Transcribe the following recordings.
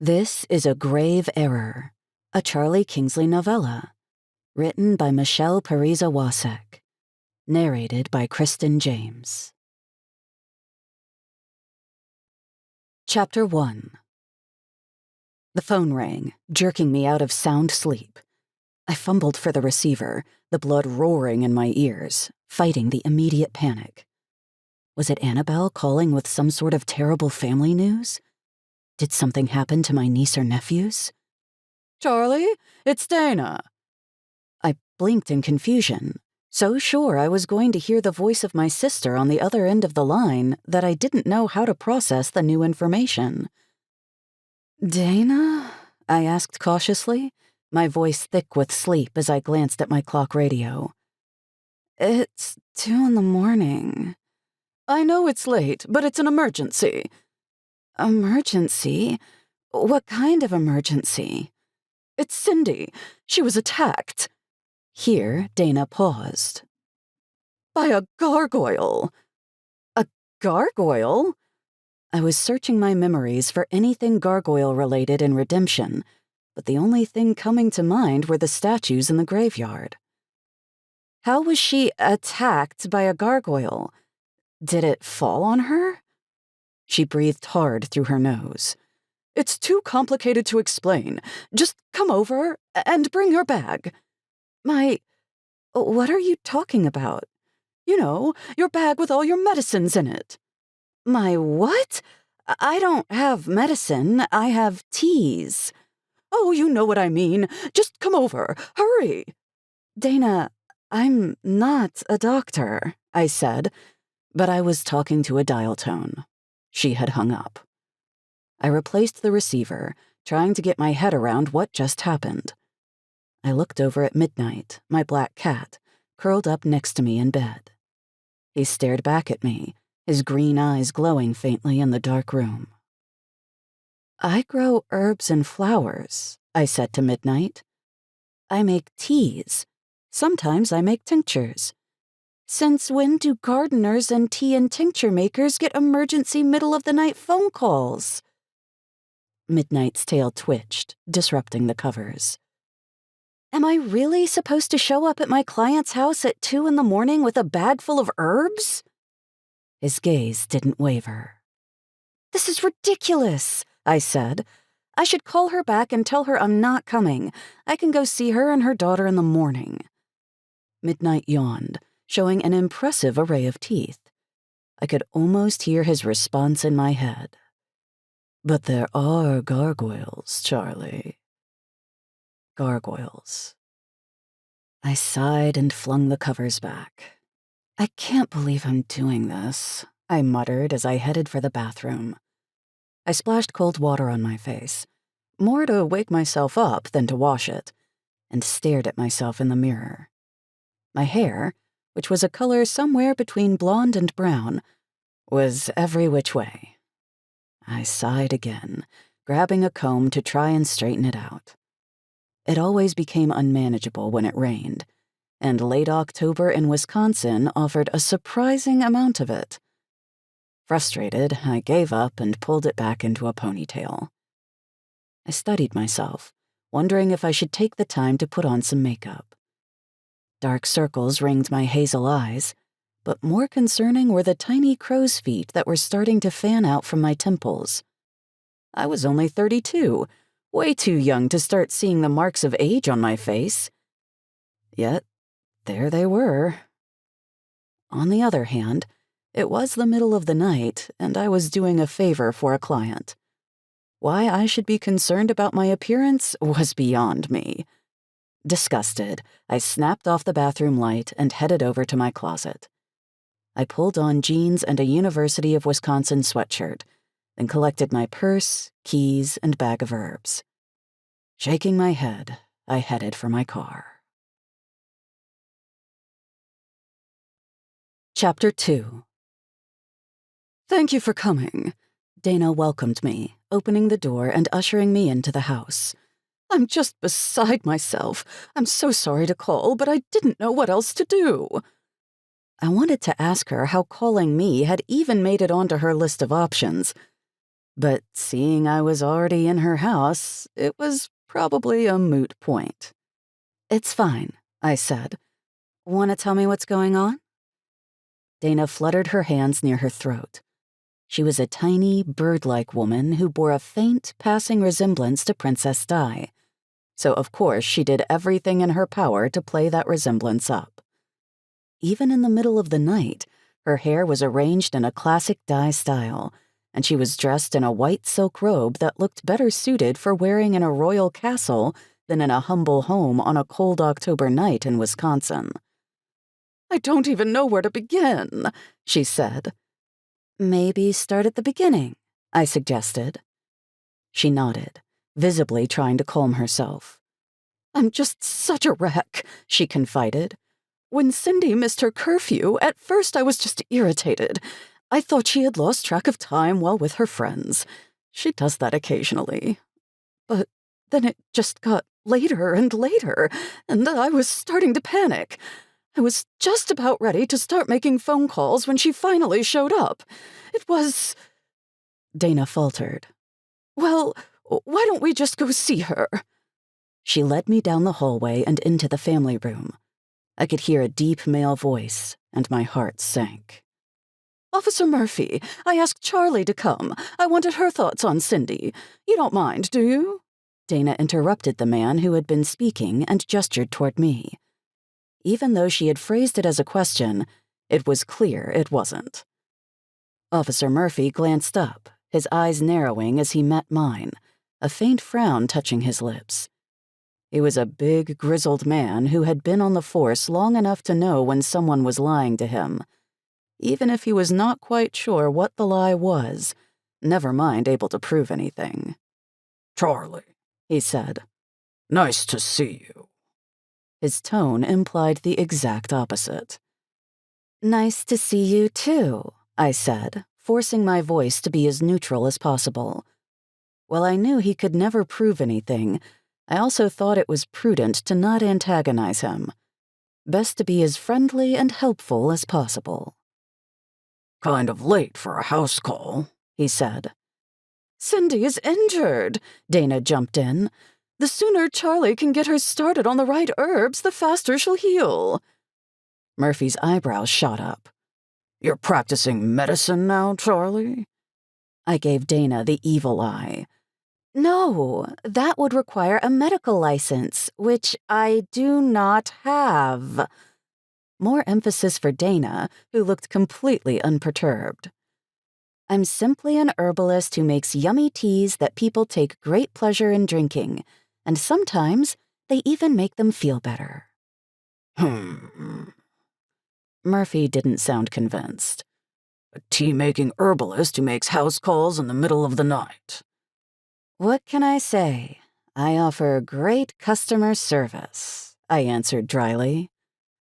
This is A Grave Error, a Charlie Kingsley novella, written by Michelle Pariza-Wasek, narrated by Kristen James. Chapter 1. The phone rang, jerking me out of sound sleep. I fumbled for the receiver, the blood roaring in my ears, fighting the immediate panic. Was it Annabelle calling with some sort of terrible family news? Did something happen to my niece or nephews? "Charlie, it's Dana." I blinked in confusion, so sure I was going to hear the voice of my sister on the other end of the line that I didn't know how to process the new information. "Dana?" I asked cautiously, my voice thick with sleep as I glanced at my clock radio. "It's 2 in the morning. "I know it's late, but it's an emergency." "Emergency? What kind of emergency?" "It's Cyndi. She was attacked." Here, Dana paused. "By a gargoyle." "A gargoyle?" I was searching my memories for anything gargoyle-related in Redemption, but the only thing coming to mind were the statues in the graveyard. How was she attacked by a gargoyle? Did it fall on her? She breathed hard through her nose. "It's too complicated to explain. Just come over and bring your bag." What are you talking about?" "You know, your bag with all your medicines in it." "My what? I don't have medicine. I have teas." "Oh, you know what I mean. Just come over. Hurry." "Dana, I'm not a doctor," I said, but I was talking to a dial tone. She had hung up. I replaced the receiver, trying to get my head around what just happened. I looked over at Midnight, my black cat, curled up next to me in bed. He stared back at me, his green eyes glowing faintly in the dark room. "I grow herbs and flowers," I said to Midnight. "I make teas. Sometimes I make tinctures. Since when do gardeners and tea and tincture makers get emergency middle-of-the-night phone calls?" Midnight's tail twitched, disrupting the covers. "Am I really supposed to show up at my client's house at 2 in the morning with a bag full of herbs?" His gaze didn't waver. "This is ridiculous," I said. "I should call her back and tell her I'm not coming. I can go see her and her daughter in the morning." Midnight yawned, showing an impressive array of teeth. I could almost hear his response in my head. "But there are gargoyles, Charlie." Gargoyles. I sighed and flung the covers back. "I can't believe I'm doing this," I muttered as I headed for the bathroom. I splashed cold water on my face, more to wake myself up than to wash it, and stared at myself in the mirror. My hair, which was a color somewhere between blonde and brown, was every which way. I sighed again, grabbing a comb to try and straighten it out. It always became unmanageable when it rained, and late October in Wisconsin offered a surprising amount of it. Frustrated, I gave up and pulled it back into a ponytail. I studied myself, wondering if I should take the time to put on some makeup. Dark circles ringed my hazel eyes, but more concerning were the tiny crow's feet that were starting to fan out from my temples. I was only 32, way too young to start seeing the marks of age on my face. Yet, there they were. On the other hand, it was the middle of the night, and I was doing a favor for a client. Why I should be concerned about my appearance was beyond me. Disgusted, I snapped off the bathroom light and headed over to my closet. I pulled on jeans and a University of Wisconsin sweatshirt, then collected my purse, keys, and bag of herbs. Shaking my head, I headed for my car. Chapter 2. "Thank you for coming." Dana welcomed me, opening the door and ushering me into the house. "I'm just beside myself. I'm so sorry to call, but I didn't know what else to do." I wanted to ask her how calling me had even made it onto her list of options, But seeing I was already in her house, it was probably a moot point. "It's fine," I said. "Want to tell me what's going on?" Dana fluttered her hands near her throat. She was a tiny, bird-like woman who bore a faint, passing resemblance to Princess Di. So of course she did everything in her power to play that resemblance up. Even in the middle of the night, her hair was arranged in a classic Di style, and she was dressed in a white silk robe that looked better suited for wearing in a royal castle than in a humble home on a cold October night in Wisconsin. "I don't even know where to begin," she said. "Maybe start at the beginning," I suggested. She nodded, visibly trying to calm herself. "I'm just such a wreck," she confided. "When Cyndi missed her curfew, at first I was just irritated. I thought she had lost track of time while with her friends. She does that occasionally. But then it just got later and later, and I was starting to panic. I was just about ready to start making phone calls when she finally showed up. It was—" Dana faltered. "Well, why don't we just go see her?" She led me down the hallway and into the family room. I could hear a deep male voice, and my heart sank. "Officer Murphy, I asked Charlie to come. I wanted her thoughts on Cyndi. You don't mind, do you?" Dana interrupted the man who had been speaking and gestured toward me. Even though she had phrased it as a question, it was clear it wasn't. Officer Murphy glanced up, his eyes narrowing as he met mine, a faint frown touching his lips. He was a big, grizzled man who had been on the force long enough to know when someone was lying to him, even if he was not quite sure what the lie was, never mind able to prove anything. "Charlie," he said. "Nice to see you." His tone implied the exact opposite. "Nice to see you, too," I said, forcing my voice to be as neutral as possible. While I knew he could never prove anything, I also thought it was prudent to not antagonize him. Best to be as friendly and helpful as possible. "Kind of late for a house call," he said. "Cyndi is injured," Dana jumped in. "The sooner Charlie can get her started on the right herbs, the faster she'll heal." Murphy's eyebrows shot up. "You're practicing medicine now, Charlie?" I gave Dana the evil eye. "No, that would require a medical license, which I do not have." More emphasis for Dana, who looked completely unperturbed. "I'm simply an herbalist who makes yummy teas that people take great pleasure in drinking, and sometimes they even make them feel better." Murphy didn't sound convinced. "A tea-making herbalist who makes house calls in the middle of the night." "What can I say? I offer great customer service," I answered dryly.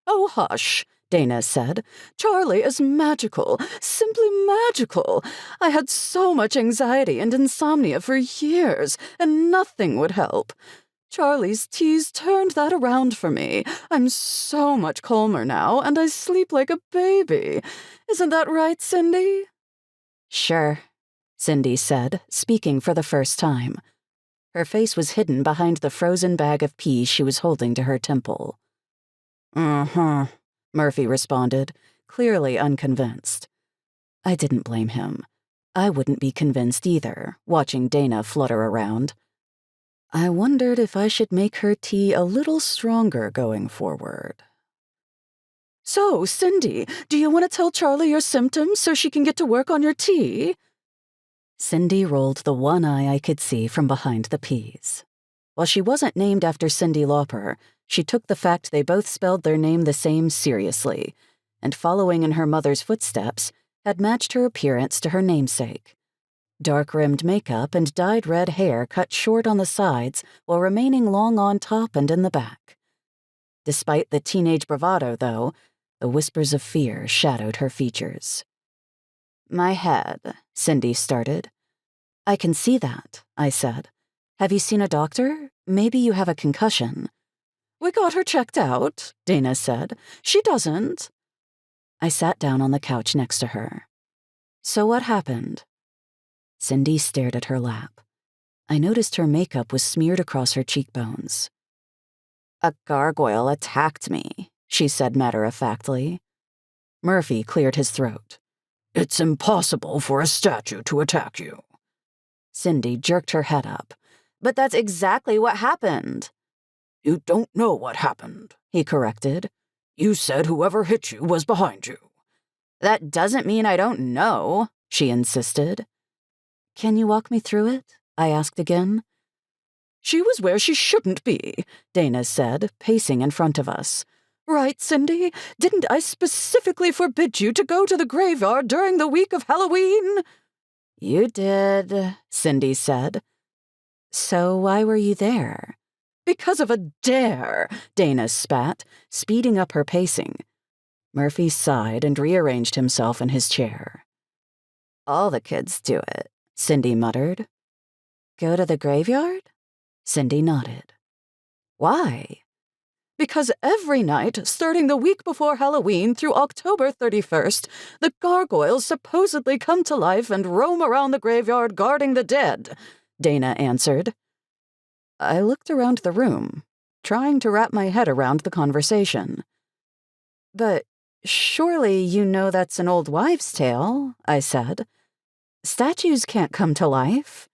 "Oh, hush," Dana said. "Charlie is magical, simply magical. I had so much anxiety and insomnia for years, and nothing would help. Charlie's teas turned that around for me. I'm so much calmer now, and I sleep like a baby. Isn't that right, Cyndi?" "Sure," Cyndi said, speaking for the first time. Her face was hidden behind the frozen bag of peas she was holding to her temple. "Uh-huh," Murphy responded, clearly unconvinced. I didn't blame him. I wouldn't be convinced either, watching Dana flutter around. I wondered if I should make her tea a little stronger going forward. "So, Cyndi, do you want to tell Charlie your symptoms so she can get to work on your tea?" Cyndi rolled the one eye I could see from behind the peas. While she wasn't named after Cyndi Lauper, she took the fact they both spelled their name the same seriously, and following in her mother's footsteps, had matched her appearance to her namesake. Dark-rimmed makeup and dyed red hair cut short on the sides while remaining long on top and in the back. Despite the teenage bravado, though, the whispers of fear shadowed her features. "My head," Cyndi started. "I can see that," I said. "Have you seen a doctor? Maybe you have a concussion." "We got her checked out," Dana said. "She doesn't." I sat down on the couch next to her. "So what happened?" Cyndi stared at her lap. I noticed her makeup was smeared across her cheekbones. "A gargoyle attacked me," she said matter-of-factly. Murphy cleared his throat. "It's impossible for a statue to attack you." Cyndi jerked her head up. "But that's exactly what happened." "You don't know what happened," he corrected. "You said whoever hit you was behind you." "That doesn't mean I don't know," she insisted. "Can you walk me through it?" I asked again. "She was where she shouldn't be," Dana said, pacing in front of us. "Right, Cyndi? Didn't I specifically forbid you to go to the graveyard during the week of Halloween?" "You did," Cyndi said. "So why were you there?" "Because of a dare," Dana spat, speeding up her pacing. Murphy sighed and rearranged himself in his chair. "All the kids do it," Cyndi muttered. "Go to the graveyard?" Cyndi nodded. "Why?" "Because every night, starting the week before Halloween through October 31st, the gargoyles supposedly come to life and roam around the graveyard guarding the dead," Dana answered. I looked around the room, trying to wrap my head around the conversation. "But surely you know that's an old wives' tale," I said. "Statues can't come to life."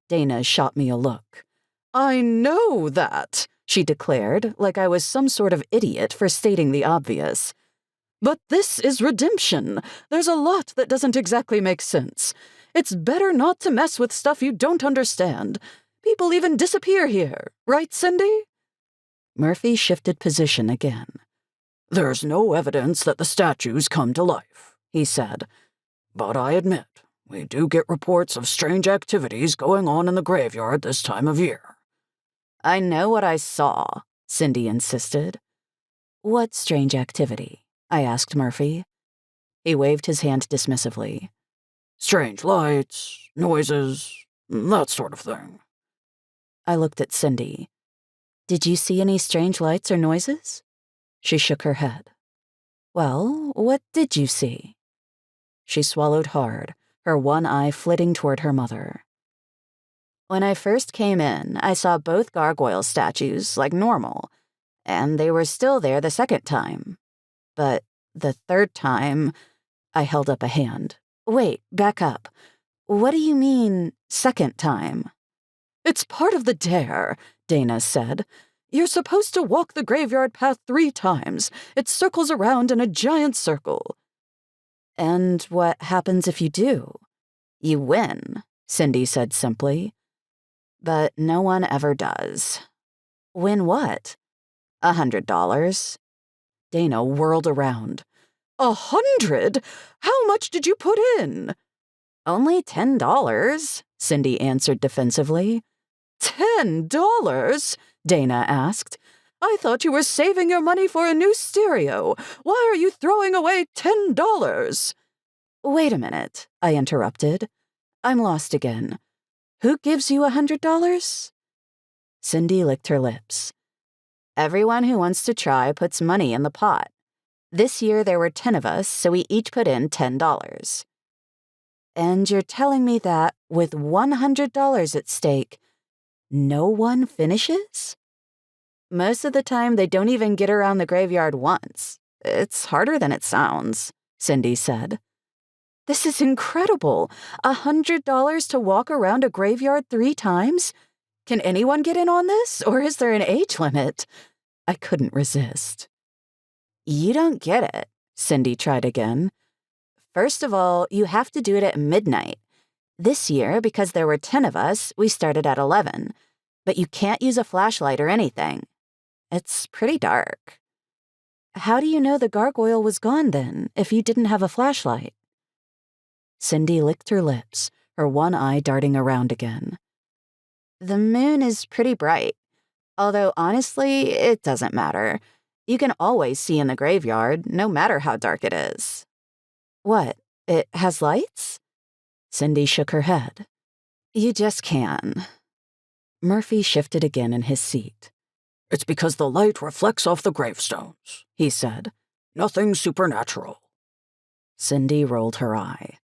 Dana shot me a look. "I know that," she declared, like I was some sort of idiot for stating the obvious. "But this is redemption. There's a lot that doesn't exactly make sense. It's better not to mess with stuff you don't understand. People even disappear here, right, Cyndi?" Murphy shifted position again. "There's no evidence that the statues come to life," he said. "But I admit, we do get reports of strange activities going on in the graveyard this time of year." "I know what I saw," Cyndi insisted. "What strange activity?" I asked Murphy. He waved his hand dismissively. "Strange lights, noises, that sort of thing." I looked at Cyndi. "Did you see any strange lights or noises?" She shook her head. "Well, what did you see?" She swallowed hard, her one eye flitting toward her mother. "When I first came in, I saw both gargoyle statues, like normal, and they were still there the second time. But the third time," I held up a hand. "Wait, back up. What do you mean, second time?" "It's part of the dare," Dana said. "You're supposed to walk the graveyard path 3 times. It circles around in a giant circle." "And what happens if you do?" "You win," Cyndi said simply. "But no one ever does." "Win what?" $100. Dana whirled around. 100? How much did you put in?" "Only $10, Cyndi answered defensively. $10? Dana asked. "I thought you were saving your money for a new stereo. Why are you throwing away $10? "Wait a minute," I interrupted. "I'm lost again. Who gives you $100? Cyndi licked her lips. "Everyone who wants to try puts money in the pot. This year there were 10 of us, so we each put in $10. "And you're telling me that, with $100 at stake, no one finishes?" "Most of the time they don't even get around the graveyard once. It's harder than it sounds," Cyndi said. "This is incredible. $100 to walk around a graveyard 3 times? Can anyone get in on this, or is there an age limit?" I couldn't resist. "You don't get it," Cyndi tried again. "First of all, you have to do it at midnight. This year, because there were 10 of us, we started at 11. But you can't use a flashlight or anything. It's pretty dark." "How do you know the gargoyle was gone then, if you didn't have a flashlight?" Cyndi licked her lips, her one eye darting around again. "The moon is pretty bright. Although, honestly, it doesn't matter. You can always see in the graveyard, no matter how dark it is." "What, it has lights?" Cyndi shook her head. "You just can." Murphy shifted again in his seat. "It's because the light reflects off the gravestones," he said. "Nothing supernatural." Cyndi rolled her eye.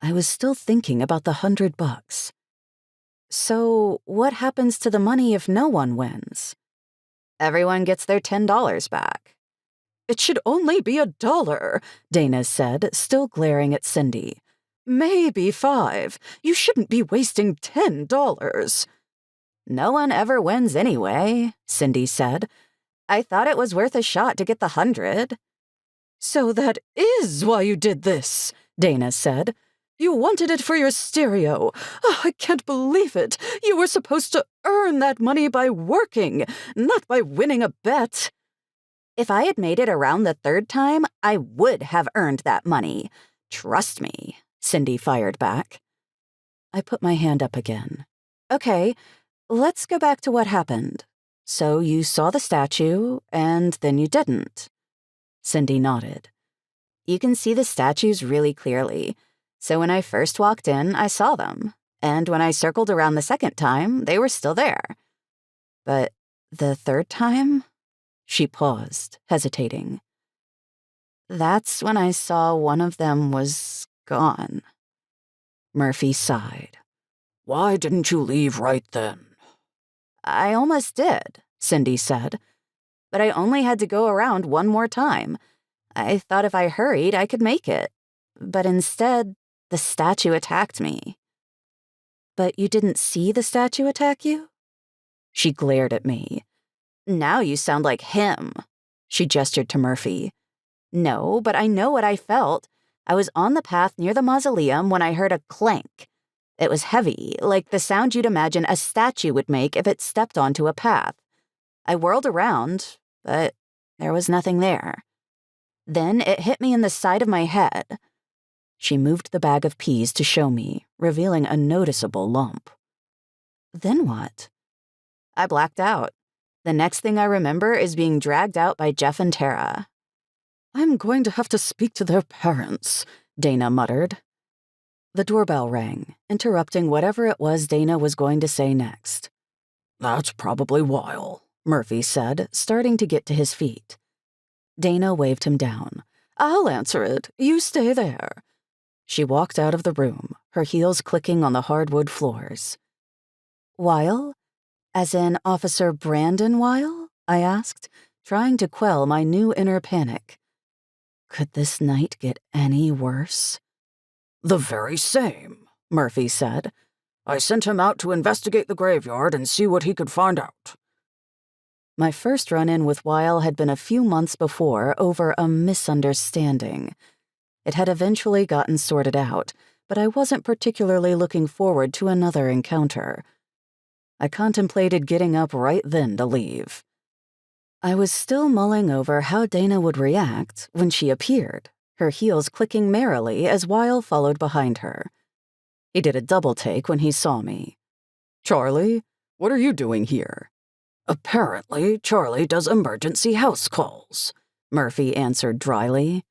I was still thinking about the $100. So, what happens to the money if no one wins? Everyone gets their $10 back. It should only be $1, Dana said, still glaring at Cyndi. Maybe 5. You shouldn't be wasting $10. No one ever wins anyway, Cyndi said. I thought it was worth a shot to get the 100. So that is why you did this, Dana said. You wanted it for your stereo. Oh, I can't believe it. You were supposed to earn that money by working, not by winning a bet. If I had made it around the 3rd time, I would have earned that money. Trust me, Cyndi fired back. I put my hand up again. Okay, let's go back to what happened. So you saw the statue, and then you didn't. Cyndi nodded. You can see the statues really clearly. So when I first walked in, I saw them. And when I circled around the 2nd time, they were still there. But the 3rd time? She paused, hesitating. That's when I saw one of them was gone. Murphy sighed. Why didn't you leave right then? I almost did, Cyndi said. But I only had to go around one more time. I thought if I hurried, I could make it. But instead, the statue attacked me. But you didn't see the statue attack you? She glared at me. Now you sound like him. She gestured to Murphy. No, but I know what I felt. I was on the path near the mausoleum when I heard a clank. It was heavy, like the sound you'd imagine a statue would make if it stepped onto a path. I whirled around, but there was nothing there. Then it hit me in the side of my head. She moved the bag of peas to show me, revealing a noticeable lump. Then what? I blacked out. The next thing I remember is being dragged out by Jeff and Tara. I'm going to have to speak to their parents, Dana muttered. The doorbell rang, interrupting whatever it was Dana was going to say next. That's probably Weil, Murphy said, starting to get to his feet. Dana waved him down. I'll answer it. You stay there. She walked out of the room, her heels clicking on the hardwood floors. Weil? As in Officer Brandon Weil? I asked, trying to quell my new inner panic. Could this night get any worse? The very same, Murphy said. I sent him out to investigate the graveyard and see what he could find out. My first run-in with Weil had been a few months before over a misunderstanding. It had eventually gotten sorted out, but I wasn't particularly looking forward to another encounter. I contemplated getting up right then to leave. I was still mulling over how Dana would react when she appeared, her heels clicking merrily as Weil followed behind her. He did a double take when he saw me. Charlie, what are you doing here? Apparently, Charlie does emergency house calls, Murphy answered dryly.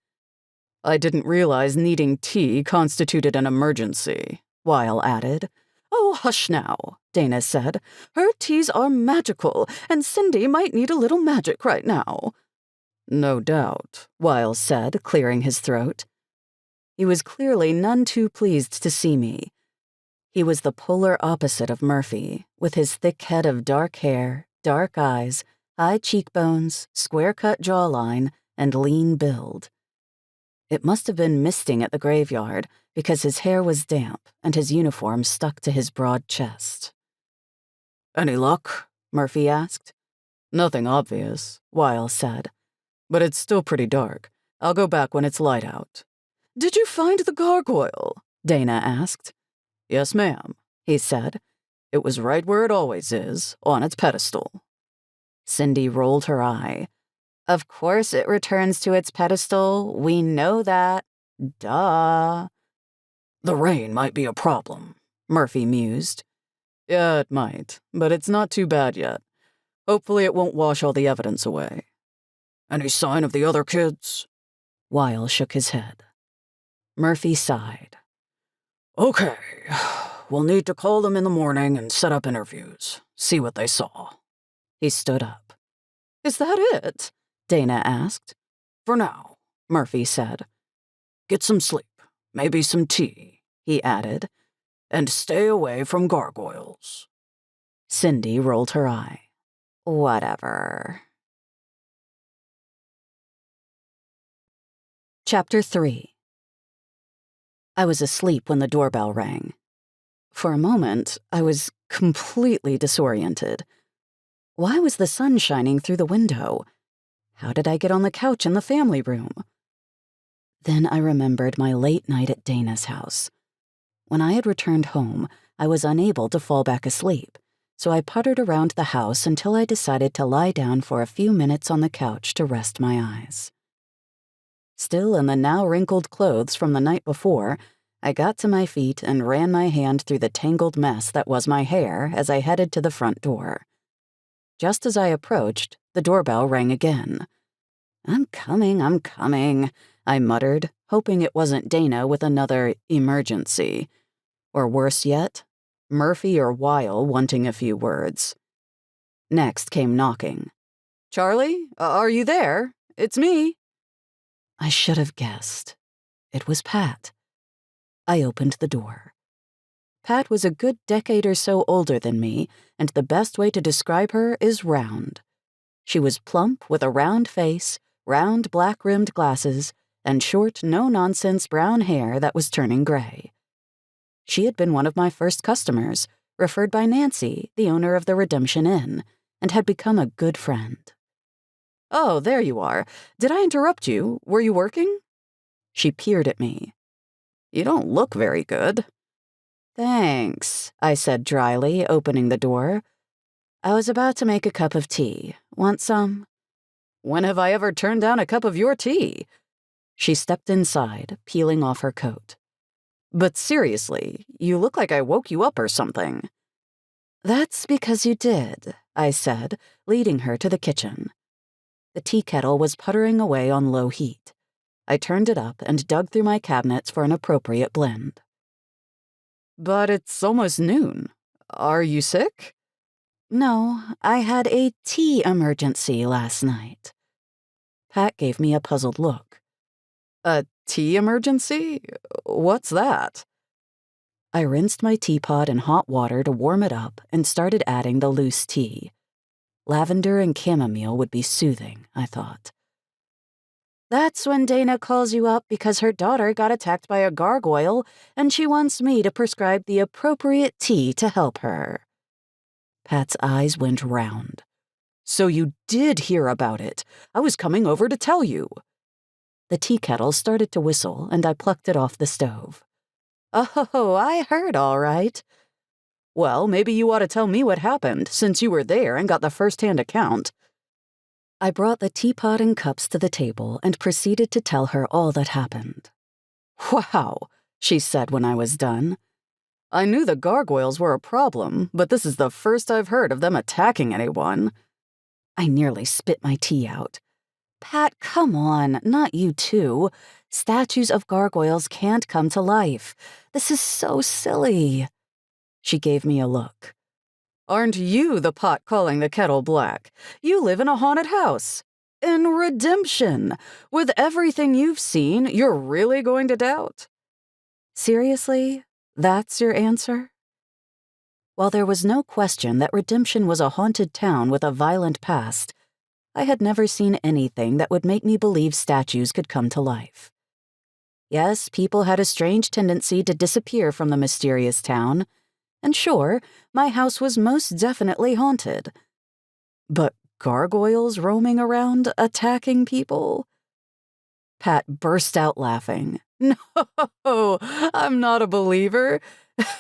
I didn't realize needing tea constituted an emergency, Weil added. Oh, hush now, Dana said. Her teas are magical, and Cyndi might need a little magic right now. No doubt, Weil said, clearing his throat. He was clearly none too pleased to see me. He was the polar opposite of Murphy, with his thick head of dark hair, dark eyes, high cheekbones, square-cut jawline, and lean build. It must have been misting at the graveyard, because his hair was damp and his uniform stuck to his broad chest. Any luck? Murphy asked. Nothing obvious, Weil said. But it's still pretty dark. I'll go back when it's light out. Did you find the gargoyle? Dana asked. Yes, ma'am, he said. It was right where it always is, on its pedestal. Cyndi rolled her eye. Of course it returns to its pedestal. We know that. Duh. The rain might be a problem, Murphy mused. Yeah, it might, but it's not too bad yet. Hopefully it won't wash all the evidence away. Any sign of the other kids? Weil shook his head. Murphy sighed. Okay, we'll need to call them in the morning and set up interviews, see what they saw. He stood up. Is that it? Dana asked. For now, Murphy said. Get some sleep, maybe some tea, he added. "And stay away from gargoyles." Cyndi rolled her eye. Whatever. Chapter 3. I was asleep when the doorbell rang. For a moment, I was completely disoriented. Why was the sun shining through the window? How did I get on the couch in the family room? Then I remembered my late night at Dana's house. When I had returned home, I was unable to fall back asleep, so I puttered around the house until I decided to lie down for a few minutes on the couch to rest my eyes. Still in the now wrinkled clothes from the night before, I got to my feet and ran my hand through the tangled mess that was my hair as I headed to the front door. Just as I approached, the doorbell rang again. I'm coming," I muttered, hoping it wasn't Dana with another emergency. Or worse yet, Murphy or Weil wanting a few words. Next came knocking. "Charlie, are you there? It's me." I should have guessed. It was Pat. I opened the door. Pat was a good decade or so older than me, and the best way to describe her is round. She was plump with a round face, round black-rimmed glasses, and short, no-nonsense brown hair that was turning gray. She had been one of my first customers, referred by Nancy, the owner of the Redemption Inn, and had become a good friend. "Oh, there you are. Did I interrupt you? Were you working?" She peered at me. "You don't look very good." "Thanks," I said dryly, opening the door. "I was about to make a cup of tea. Want some?" "When have I ever turned down a cup of your tea?" She stepped inside, peeling off her coat. "But seriously, you look like I woke you up or something." "That's because you did," I said, leading her to the kitchen. The tea kettle was puttering away on low heat. I turned it up and dug through my cabinets for an appropriate blend. "But it's almost noon. Are you sick?" "No, I had a tea emergency last night." Pat gave me a puzzled look. "A tea emergency? What's that?" I rinsed my teapot in hot water to warm it up and started adding the loose tea. Lavender and chamomile would be soothing, I thought. "That's when Dana calls you up because her daughter got attacked by a gargoyle and she wants me to prescribe the appropriate tea to help her." Pat's eyes went round. "So you did hear about it. I was coming over to tell you." The tea kettle started to whistle and I plucked it off the stove. "Oh, I heard all right." "Well, maybe you ought to tell me what happened, since you were there and got the first-hand account." I brought the teapot and cups to the table and proceeded to tell her all that happened. "Wow," she said when I was done. "I knew the gargoyles were a problem, but this is the first I've heard of them attacking anyone." I nearly spit my tea out. "Pat, come on, not you too. Statues of gargoyles can't come to life. This is so silly." She gave me a look. "Aren't you the pot calling the kettle black? You live in a haunted house. In Redemption. With everything you've seen, you're really going to doubt?" "Seriously? That's your answer?" While there was no question that Redemption was a haunted town with a violent past, I had never seen anything that would make me believe statues could come to life. Yes, people had a strange tendency to disappear from the mysterious town, and sure, my house was most definitely haunted. But gargoyles roaming around, attacking people? Pat burst out laughing. "No, I'm not a believer.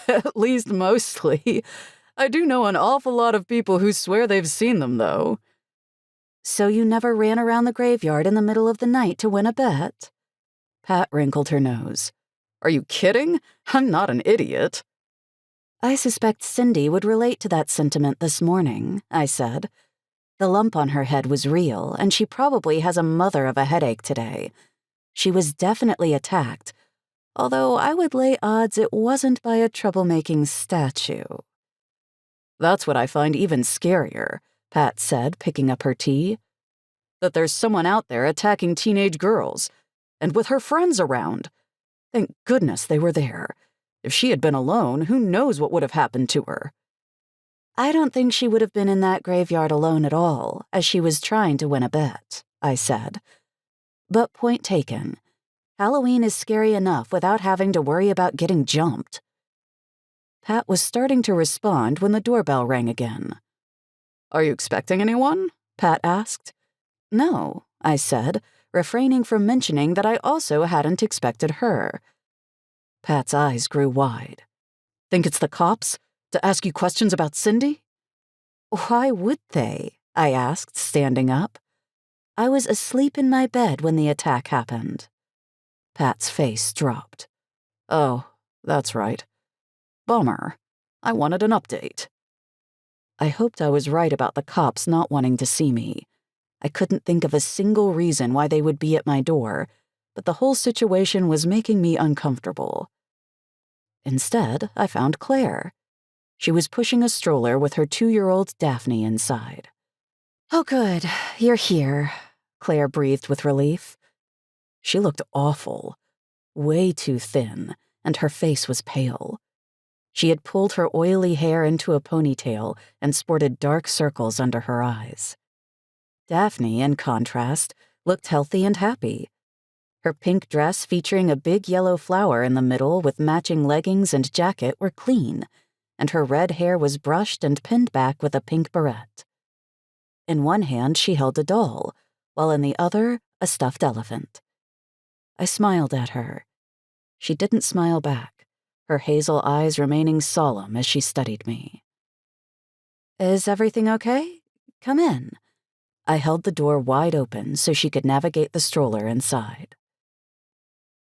At least mostly. I do know an awful lot of people who swear they've seen them, though." "So you never ran around the graveyard in the middle of the night to win a bet?" Pat wrinkled her nose. "Are you kidding? I'm not an idiot." "I suspect Cyndi would relate to that sentiment this morning," I said. "The lump on her head was real, and she probably has a mother of a headache today. She was definitely attacked, although I would lay odds it wasn't by a troublemaking statue." "That's what I find even scarier," Pat said, picking up her tea. "That there's someone out there attacking teenage girls, and with her friends around. Thank goodness they were there. If she had been alone, who knows what would have happened to her? I don't think she would have been in that graveyard alone at all, as she was trying to win a bet, I said. But point taken. Halloween is scary enough without having to worry about getting jumped. Pat was starting to respond when the doorbell rang again. Are you expecting anyone? Pat asked. No, I said, refraining from mentioning that I also hadn't expected her. Pat's eyes grew wide. Think it's the cops? To ask you questions about Cyndi? Why would they? I asked, standing up. I was asleep in my bed when the attack happened. Pat's face dropped. Oh, that's right. Bummer. I wanted an update. I hoped I was right about the cops not wanting to see me. I couldn't think of a single reason why they would be at my door, but the whole situation was making me uncomfortable. Instead, I found Claire. She was pushing a stroller with her 2-year-old Daphne inside. Oh, good. You're here, Claire breathed with relief. She looked awful, way too thin, and her face was pale. She had pulled her oily hair into a ponytail and sported dark circles under her eyes. Daphne, in contrast, looked healthy and happy. Her pink dress featuring a big yellow flower in the middle with matching leggings and jacket were clean, and her red hair was brushed and pinned back with a pink barrette. In one hand, she held a doll, while in the other, a stuffed elephant. I smiled at her. She didn't smile back, her hazel eyes remaining solemn as she studied me. Is everything okay? Come in. I held the door wide open so she could navigate the stroller inside.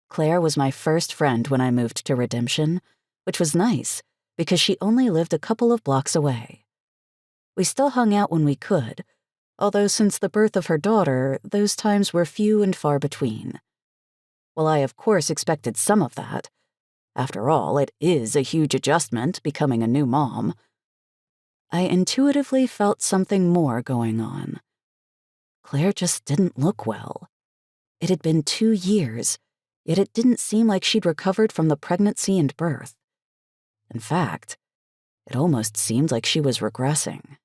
Claire was my first friend when I moved to Redemption, which was nice because she only lived a couple of blocks away. We still hung out when we could, although since the birth of her daughter, those times were few and far between. While I of course expected some of that, after all, it is a huge adjustment becoming a new mom, I intuitively felt something more going on. Claire just didn't look well. It had been 2 years, yet it didn't seem like she'd recovered from the pregnancy and birth. In fact, it almost seemed like she was regressing.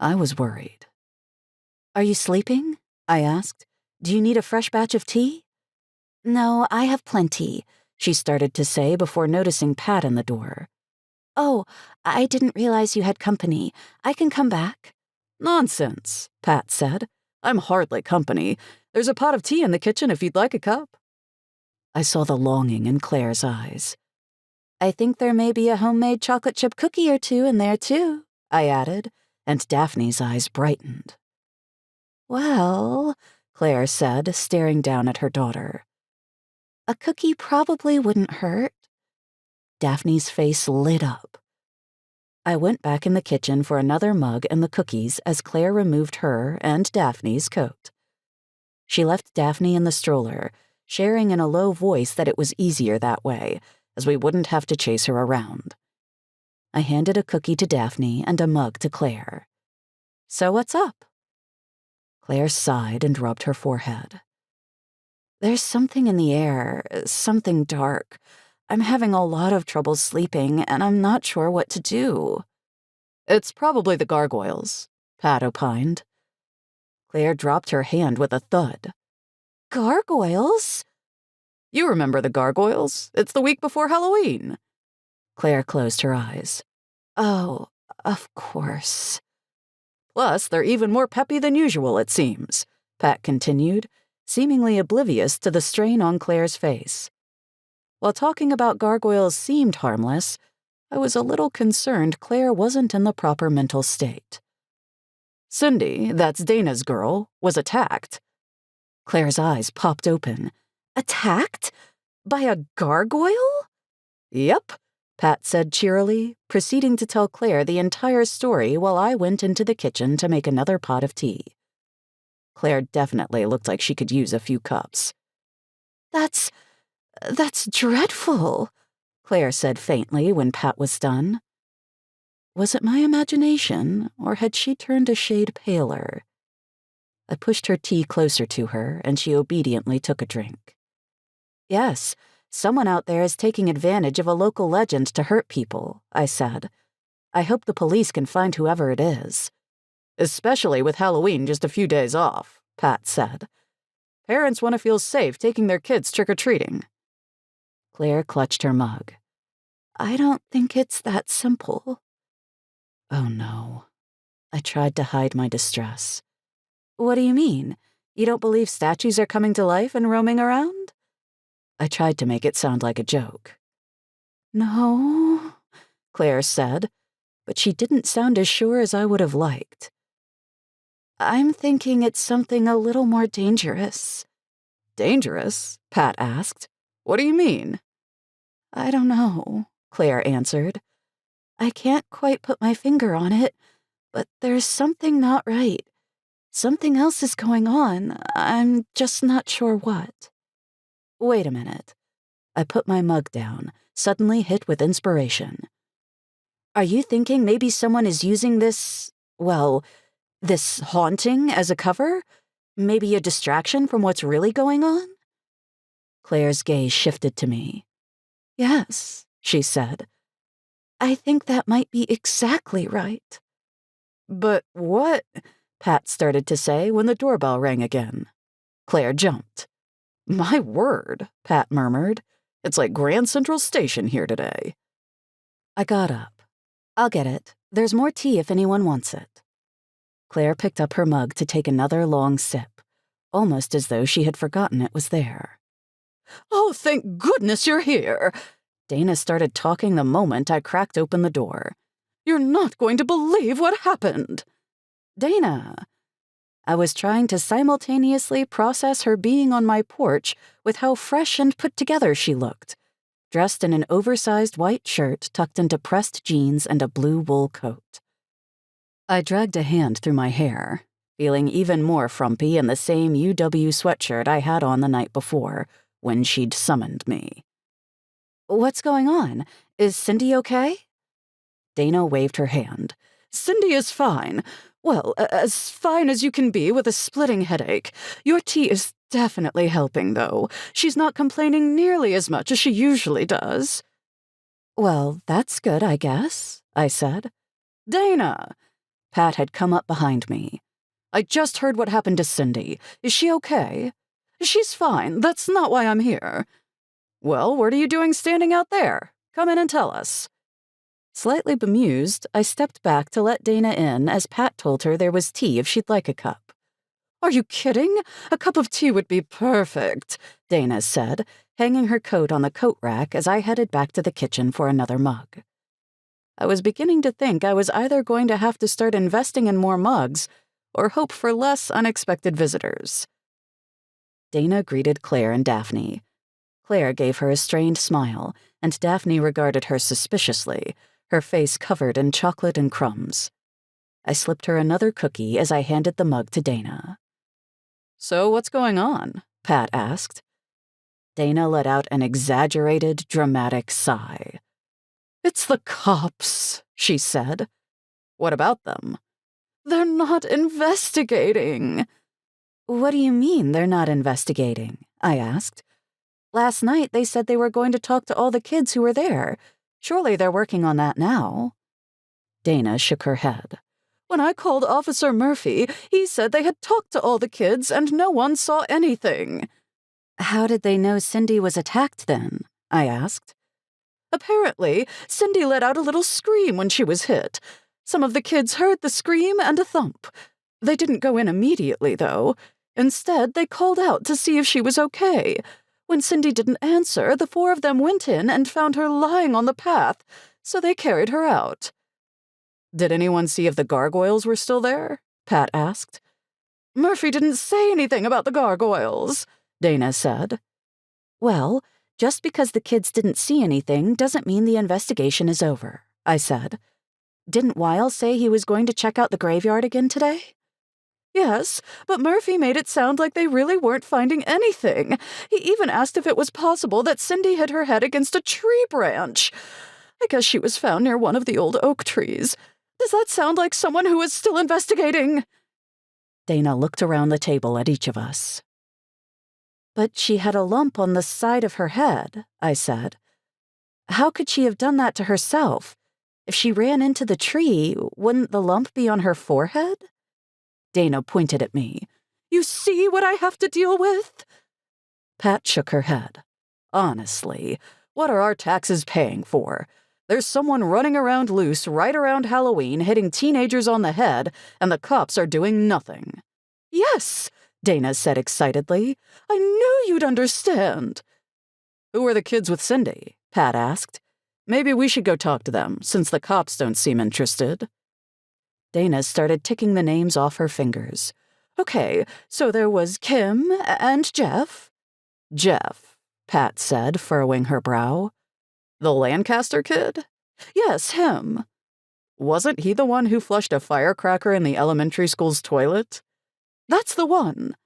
I was worried. Are you sleeping? I asked. Do you need a fresh batch of tea? No, I have plenty, she started to say before noticing Pat in the door. Oh, I didn't realize you had company. I can come back. Nonsense, Pat said. I'm hardly company. There's a pot of tea in the kitchen if you'd like a cup. I saw the longing in Claire's eyes. I think there may be a homemade chocolate chip cookie or two in there, too, I added, and Daphne's eyes brightened. Well, Claire said, staring down at her daughter. A cookie probably wouldn't hurt. Daphne's face lit up. I went back in the kitchen for another mug and the cookies as Claire removed her and Daphne's coat. She left Daphne in the stroller, sharing in a low voice that it was easier that way, as we wouldn't have to chase her around. I handed a cookie to Daphne and a mug to Claire. So what's up? Claire sighed and rubbed her forehead. There's something in the air, something dark. I'm having a lot of trouble sleeping, and I'm not sure what to do. It's probably the gargoyles, Pat opined. Claire dropped her hand with a thud. Gargoyles? You remember the gargoyles? It's the week before Halloween. Claire closed her eyes. Oh, of course. Plus, they're even more peppy than usual, it seems, Pat continued, seemingly oblivious to the strain on Claire's face. While talking about gargoyles seemed harmless, I was a little concerned Claire wasn't in the proper mental state. Cyndi, that's Dana's girl, was attacked. Claire's eyes popped open. Attacked? By a gargoyle? Yep, Pat said cheerily, proceeding to tell Claire the entire story while I went into the kitchen to make another pot of tea. Claire definitely looked like she could use a few cups. That's dreadful, Claire said faintly when Pat was done. Was it my imagination, or had she turned a shade paler? I pushed her tea closer to her, and she obediently took a drink. Yes, Someone out there is taking advantage of a local legend to hurt people, I said. I hope the police can find whoever it is. Especially with Halloween just a few days off, Pat said. Parents want to feel safe taking their kids trick-or-treating. Claire clutched her mug. I don't think it's that simple. Oh no. I tried to hide my distress. What do you mean? You don't believe statues are coming to life and roaming around? I tried to make it sound like a joke. No, Claire said, but she didn't sound as sure as I would have liked. I'm thinking it's something a little more dangerous. Dangerous? Pat asked. What do you mean? I don't know, Claire answered. I can't quite put my finger on it, but there's something not right. Something else is going on. I'm just not sure what. Wait a minute. I put my mug down, suddenly hit with inspiration. Are you thinking maybe someone is using this haunting as a cover? Maybe a distraction from what's really going on? Claire's gaze shifted to me. Yes, she said. I think that might be exactly right. But what? Pat started to say when the doorbell rang again. Claire jumped. My word, Pat murmured. It's like Grand Central Station here today. I got up. I'll get it. There's more tea if anyone wants it. Claire picked up her mug to take another long sip, almost as though she had forgotten it was there. Oh, thank goodness you're here! Dana started talking the moment I cracked open the door. You're not going to believe what happened! Dana! I was trying to simultaneously process her being on my porch with how fresh and put together she looked, dressed in an oversized white shirt tucked into pressed jeans and a blue wool coat. I dragged a hand through my hair, feeling even more frumpy in the same UW sweatshirt I had on the night before, when she'd summoned me. What's going on? Is Cyndi okay? Dana waved her hand. Cyndi is fine. Well, as fine as you can be with a splitting headache. Your tea is definitely helping, though. She's not complaining nearly as much as she usually does. Well, that's good, I guess, I said. Dana! Pat had come up behind me. I just heard what happened to Cyndi. Is she okay? She's fine. That's not why I'm here. Well, what are you doing standing out there? Come in and tell us. Slightly bemused, I stepped back to let Dana in as Pat told her there was tea if she'd like a cup. Are you kidding? A cup of tea would be perfect, Dana said, hanging her coat on the coat rack as I headed back to the kitchen for another mug. I was beginning to think I was either going to have to start investing in more mugs or hope for less unexpected visitors. Dana greeted Claire and Daphne. Claire gave her a strained smile, and Daphne regarded her suspiciously, her face covered in chocolate and crumbs. I slipped her another cookie as I handed the mug to Dana. So what's going on? Pat asked. Dana let out an exaggerated, dramatic sigh. It's the cops, she said. What about them? They're not investigating. What do you mean they're not investigating? I asked. Last night they said they were going to talk to all the kids who were there. Surely they're working on that now. Dana shook her head. When I called Officer Murphy, he said they had talked to all the kids and no one saw anything. How did they know Cyndi was attacked then? I asked. Apparently, Cyndi let out a little scream when she was hit. Some of the kids heard the scream and a thump. They didn't go in immediately, though. Instead, they called out to see if she was okay. When Cyndi didn't answer, the four of them went in and found her lying on the path, so they carried her out. Did anyone see if the gargoyles were still there? Pat asked. Murphy didn't say anything about the gargoyles, Dana said. Well, just because the kids didn't see anything doesn't mean the investigation is over, I said. Didn't Weil say he was going to check out the graveyard again today? Yes, but Murphy made it sound like they really weren't finding anything. He even asked if it was possible that Cyndi hit her head against a tree branch. I guess she was found near one of the old oak trees. Does that sound like someone who is still investigating? Dana looked around the table at each of us. But she had a lump on the side of her head, I said. How could she have done that to herself? If she ran into the tree, wouldn't the lump be on her forehead? Dana pointed at me. You see what I have to deal with? Pat shook her head. Honestly, what are our taxes paying for? There's someone running around loose right around Halloween hitting teenagers on the head, and the cops are doing nothing. Yes, Dana said excitedly. I knew you'd understand. Who are the kids with Cyndi? Pat asked. Maybe we should go talk to them, since the cops don't seem interested. Dana started ticking the names off her fingers. Okay, so there was Kim and Jeff. Jeff, Pat said, furrowing her brow. The Lancaster kid? Yes, him. Wasn't he the one who flushed a firecracker in the elementary school's toilet? That's the one.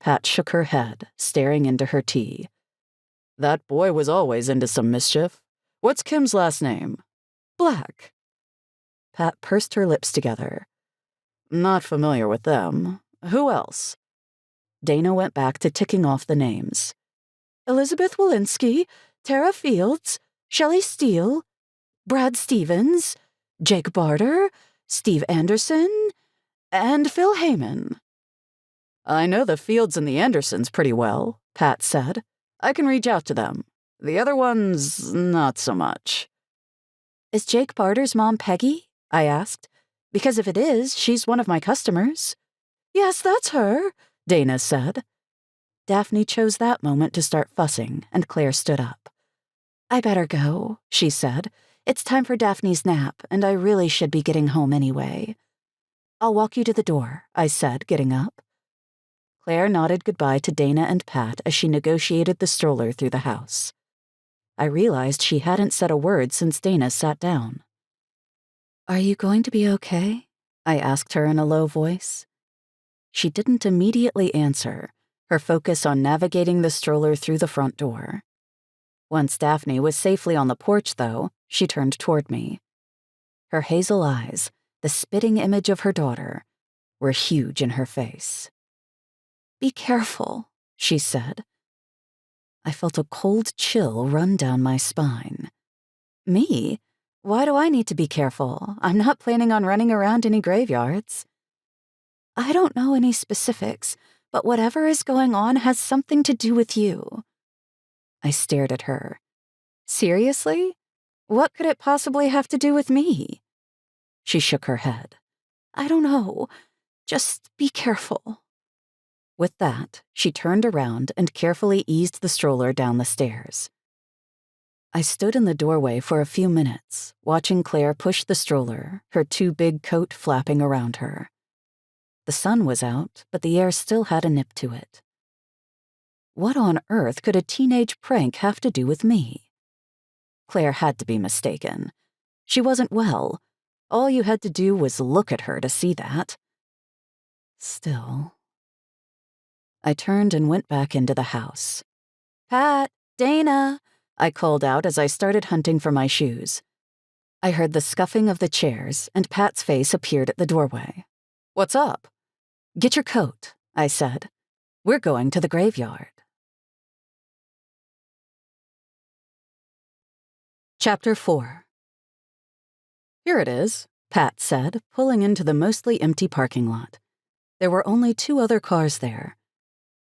Pat shook her head, staring into her tea. That boy was always into some mischief. What's Kim's last name? Black. Pat pursed her lips together. Not familiar with them. Who else? Dana went back to ticking off the names. Elizabeth Walensky, Tara Fields, Shelley Steele, Brad Stevens, Jake Barter, Steve Anderson, and Phil Heyman. I know the Fields and the Andersons pretty well, Pat said. I can reach out to them. The other ones, not so much. Is Jake Barter's mom Peggy? I asked. Because if it is, she's one of my customers. Yes, that's her, Dana said. Daphne chose that moment to start fussing, and Claire stood up. I better go, she said. It's time for Daphne's nap, and I really should be getting home anyway. I'll walk you to the door, I said, getting up. Claire nodded goodbye to Dana and Pat as she negotiated the stroller through the house. I realized she hadn't said a word since Dana sat down. Are you going to be okay? I asked her in a low voice. She didn't immediately answer, her focus on navigating the stroller through the front door. Once Daphne was safely on the porch, though, she turned toward me. Her hazel eyes, the spitting image of her daughter, were huge in her face. Be careful, she said. I felt a cold chill run down my spine. Me? Why do I need to be careful? I'm not planning on running around any graveyards. I don't know any specifics, but whatever is going on has something to do with you. I stared at her. Seriously? What could it possibly have to do with me? She shook her head. I don't know. Just be careful. With that, she turned around and carefully eased the stroller down the stairs. I stood in the doorway for a few minutes, watching Claire push the stroller, her too big coat flapping around her. The sun was out, but the air still had a nip to it. What on earth could a teenage prank have to do with me? Claire had to be mistaken. She wasn't well. All you had to do was look at her to see that. Still. I turned and went back into the house. Pat, Dana, I called out as I started hunting for my shoes. I heard the scuffing of the chairs, and Pat's face appeared at the doorway. What's up? Get your coat, I said. We're going to the graveyard. Chapter 4. Here it is, Pat said, pulling into the mostly empty parking lot. There were only 2 other cars there.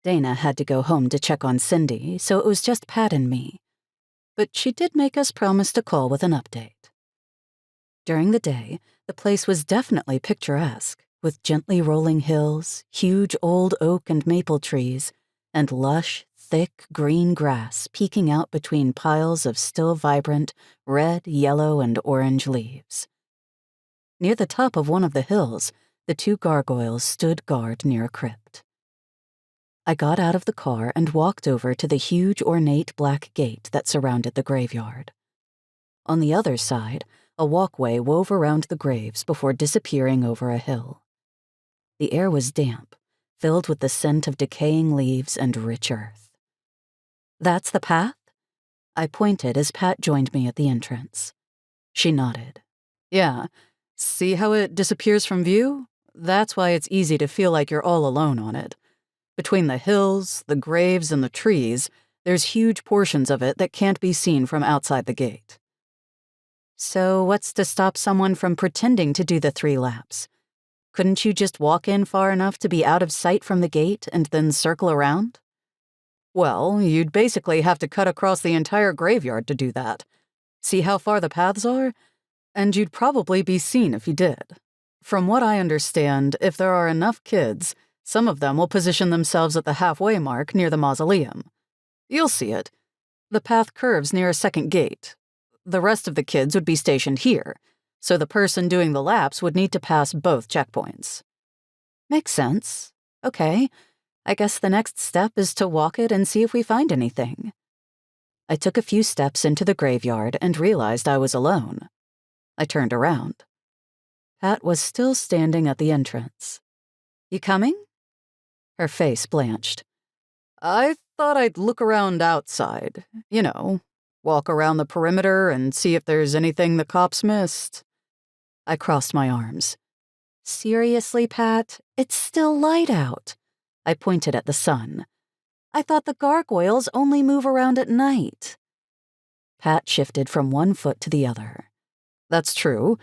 Dana had to go home to check on Cyndi, so it was just Pat and me. But she did make us promise to call with an update. During the day, the place was definitely picturesque, with gently rolling hills, huge old oak and maple trees, and lush, thick green grass peeking out between piles of still vibrant red, yellow, and orange leaves. Near the top of one of the hills, the 2 gargoyles stood guard near a crypt. I got out of the car and walked over to the huge ornate black gate that surrounded the graveyard. On the other side, a walkway wove around the graves before disappearing over a hill. The air was damp, filled with the scent of decaying leaves and rich earth. That's the path? I pointed as Pat joined me at the entrance. She nodded. Yeah, see how it disappears from view? That's why it's easy to feel like you're all alone on it. Between the hills, the graves, and the trees, there's huge portions of it that can't be seen from outside the gate. So what's to stop someone from pretending to do the 3 laps? Couldn't you just walk in far enough to be out of sight from the gate and then circle around? Well, you'd basically have to cut across the entire graveyard to do that. See how far the paths are? And you'd probably be seen if you did. From what I understand, if there are enough kids, some of them will position themselves at the halfway mark near the mausoleum. You'll see it. The path curves near a second gate. The rest of the kids would be stationed here, so the person doing the laps would need to pass both checkpoints. Makes sense. Okay, I guess the next step is to walk it and see if we find anything. I took a few steps into the graveyard and realized I was alone. I turned around. Pat was still standing at the entrance. You coming? Her face blanched. I thought I'd look around outside. You know, walk around the perimeter and see if there's anything the cops missed. I crossed my arms. Seriously, Pat? It's still light out. I pointed at the sun. I thought the gargoyles only move around at night. Pat shifted from one foot to the other. That's true,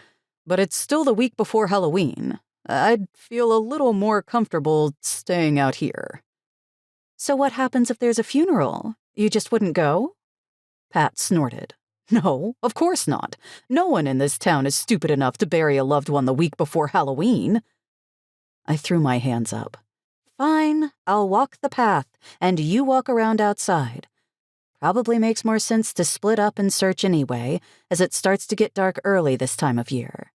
but it's still the week before Halloween. I'd feel a little more comfortable staying out here. So what happens if there's a funeral? You just wouldn't go? Pat snorted. No, of course not. No one in this town is stupid enough to bury a loved one the week before Halloween. I threw my hands up. Fine, I'll walk the path, and you walk around outside. Probably makes more sense to split up and search anyway, as it starts to get dark early this time of year.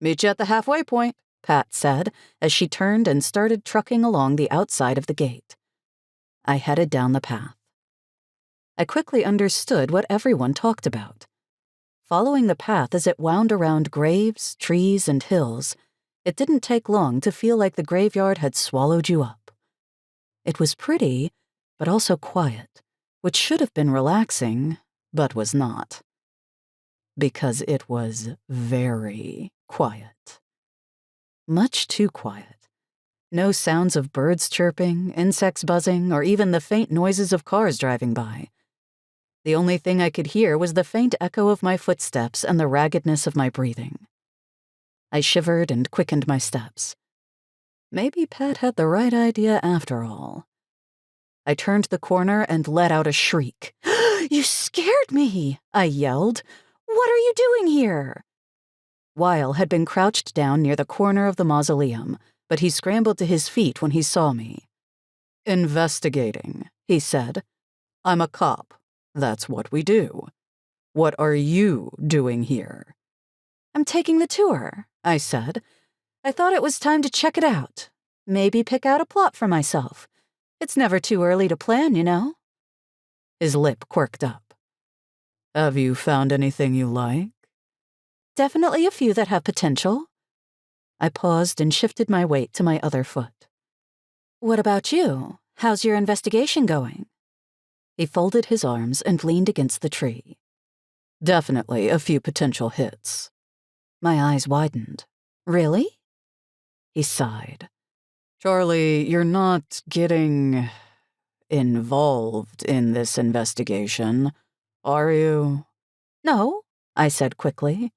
Meet you at the halfway point, Pat said, as she turned and started trucking along the outside of the gate. I headed down the path. I quickly understood what everyone talked about. Following the path as it wound around graves, trees, and hills, it didn't take long to feel like the graveyard had swallowed you up. It was pretty, but also quiet, which should have been relaxing, but was not. Because it was very quiet. Much too quiet. No sounds of birds chirping, insects buzzing, or even the faint noises of cars driving by. The only thing I could hear was the faint echo of my footsteps and the raggedness of my breathing. I shivered and quickened my steps. Maybe Pat had the right idea after all. I turned the corner and let out a shriek. You scared me, I yelled. What are you doing here? Weil had been crouched down near the corner of the mausoleum, but he scrambled to his feet when he saw me. Investigating, he said. I'm a cop. That's what we do. What are you doing here? I'm taking the tour, I said. I thought it was time to check it out. Maybe pick out a plot for myself. It's never too early to plan, you know. His lip quirked up. Have you found anything you like? Definitely a few that have potential. I paused and shifted my weight to my other foot. What about you? How's your investigation going? He folded his arms and leaned against the tree. Definitely a few potential hits. My eyes widened. Really? He sighed. Charlie, you're not getting involved in this investigation, are you? No, I said quickly.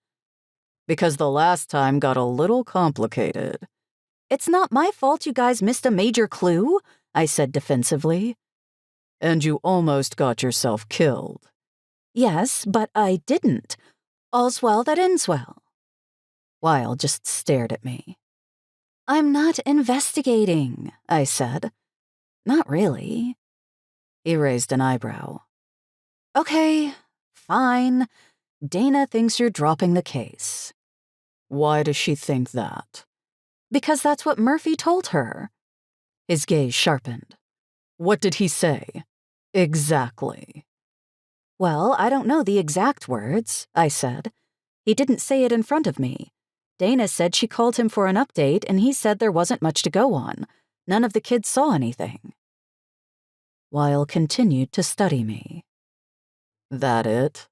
Because the last time got a little complicated. It's not my fault you guys missed a major clue, I said defensively. And you almost got yourself killed. Yes, but I didn't. All's well that ends well. Weil just stared at me. I'm not investigating, I said. Not really. He raised an eyebrow. Okay, fine. Dana thinks you're dropping the case. Why does she think that? Because that's what Murphy told her. His gaze sharpened. What did he say? Exactly. Well, I don't know the exact words, I said. He didn't say it in front of me. Dana said she called him for an update, and he said there wasn't much to go on. None of the kids saw anything. Weil continued to study me. That it?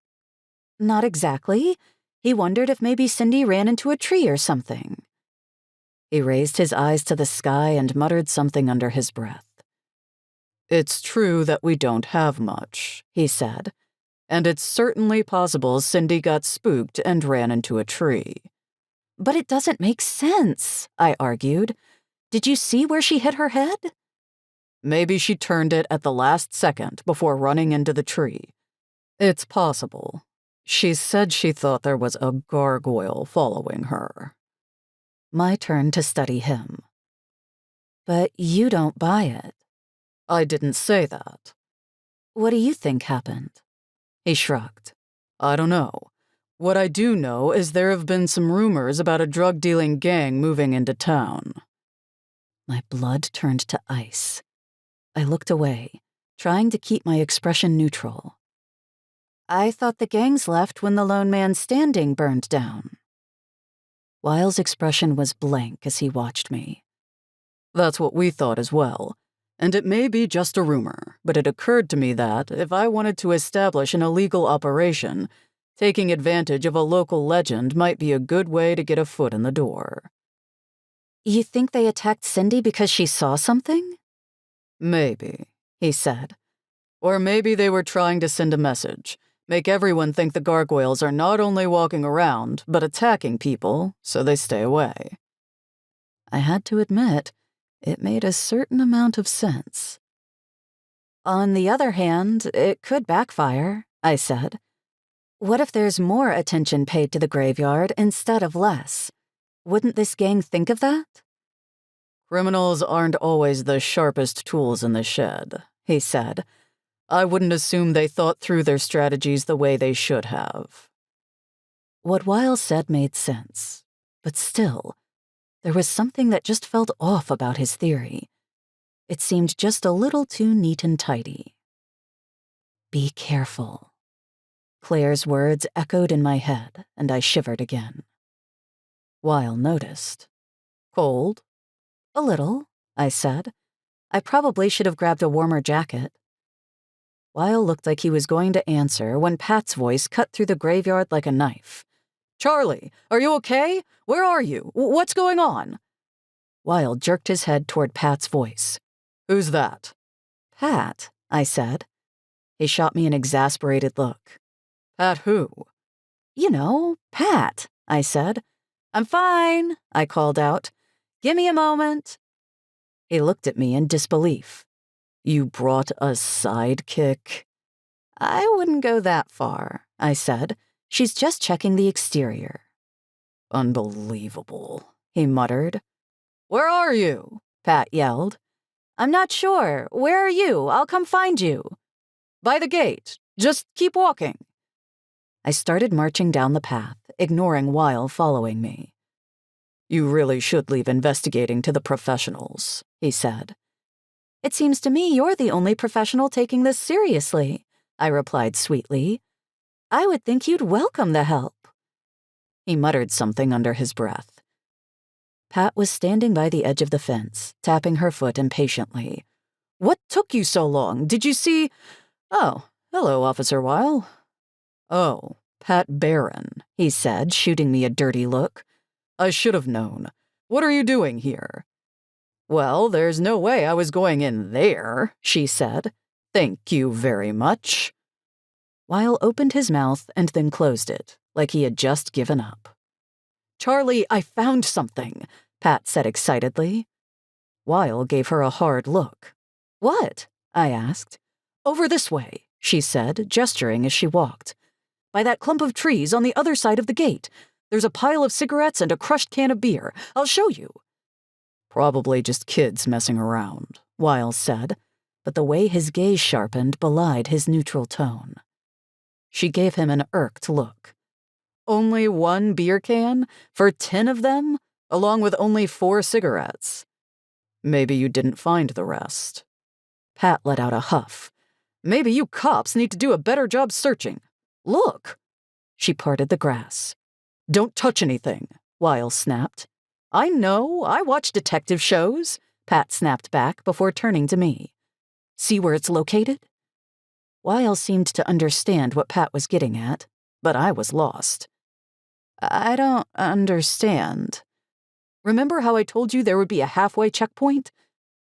Not exactly. He wondered if maybe Cyndi ran into a tree or something. He raised his eyes to the sky and muttered something under his breath. It's true that we don't have much, he said, and it's certainly possible Cyndi got spooked and ran into a tree. But it doesn't make sense, I argued. Did you see where she hit her head? Maybe she turned it at the last second before running into the tree. It's possible. She said she thought there was a gargoyle following her. My turn to study him. But you don't buy it. I didn't say that. What do you think happened? He shrugged. I don't know. What I do know is there have been some rumors about a drug-dealing gang moving into town. My blood turned to ice. I looked away, trying to keep my expression neutral. I thought the gangs left when the lone man standing burned down. Wiles' expression was blank as he watched me. That's what we thought as well. And it may be just a rumor, but it occurred to me that, if I wanted to establish an illegal operation, taking advantage of a local legend might be a good way to get a foot in the door. You think they attacked Cyndi because she saw something? Maybe, he said. Or maybe they were trying to send a message, make everyone think the gargoyles are not only walking around, but attacking people, so they stay away. I had to admit, it made a certain amount of sense. On the other hand, it could backfire, I said. What if there's more attention paid to the graveyard instead of less? Wouldn't this gang think of that? Criminals aren't always the sharpest tools in the shed, he said. I wouldn't assume they thought through their strategies the way they should have. What Wiles said made sense, but still, there was something that just felt off about his theory. It seemed just a little too neat and tidy. Be careful. Claire's words echoed in my head, and I shivered again. Weil noticed. Cold? A little, I said. I probably should have grabbed a warmer jacket. Weil looked like he was going to answer when Pat's voice cut through the graveyard like a knife. Charlie, are you okay? Where are you? What's going on? Weil jerked his head toward Pat's voice. Who's that? Pat, I said. He shot me an exasperated look. Pat who? You know, Pat, I said. I'm fine, I called out. Give me a moment. He looked at me in disbelief. You brought a sidekick? I wouldn't go that far, I said. She's just checking the exterior. Unbelievable, he muttered. Where are you? Pat yelled. I'm not sure. Where are you? I'll come find you. By the gate. Just keep walking. I started marching down the path, ignoring Weil following me. You really should leave investigating to the professionals, he said. It seems to me you're the only professional taking this seriously, I replied sweetly. I would think you'd welcome the help. He muttered something under his breath. Pat was standing by the edge of the fence, tapping her foot impatiently. What took you so long? Did you see— Oh, hello, Officer Weil. Oh, Pat Barron, he said, shooting me a dirty look. I should have known. What are you doing here? Well, there's no way I was going in there, she said. Thank you very much. Weil opened his mouth and then closed it, like he had just given up. Charlie, I found something, Pat said excitedly. Weil gave her a hard look. What? I asked. Over this way, she said, gesturing as she walked. By that clump of trees on the other side of the gate. There's a pile of cigarettes and a crushed can of beer. I'll show you. Probably just kids messing around, Weil said, but the way his gaze sharpened belied his neutral tone. She gave him an irked look. Only one beer can? For 10 of them? Along with only 4 cigarettes? Maybe you didn't find the rest. Pat let out a huff. Maybe you cops need to do a better job searching. Look! She parted the grass. Don't touch anything, Weil snapped. I know, I watch detective shows, Pat snapped back before turning to me. See where it's located? Weil seemed to understand what Pat was getting at, but I was lost. I don't understand. Remember how I told you there would be a halfway checkpoint?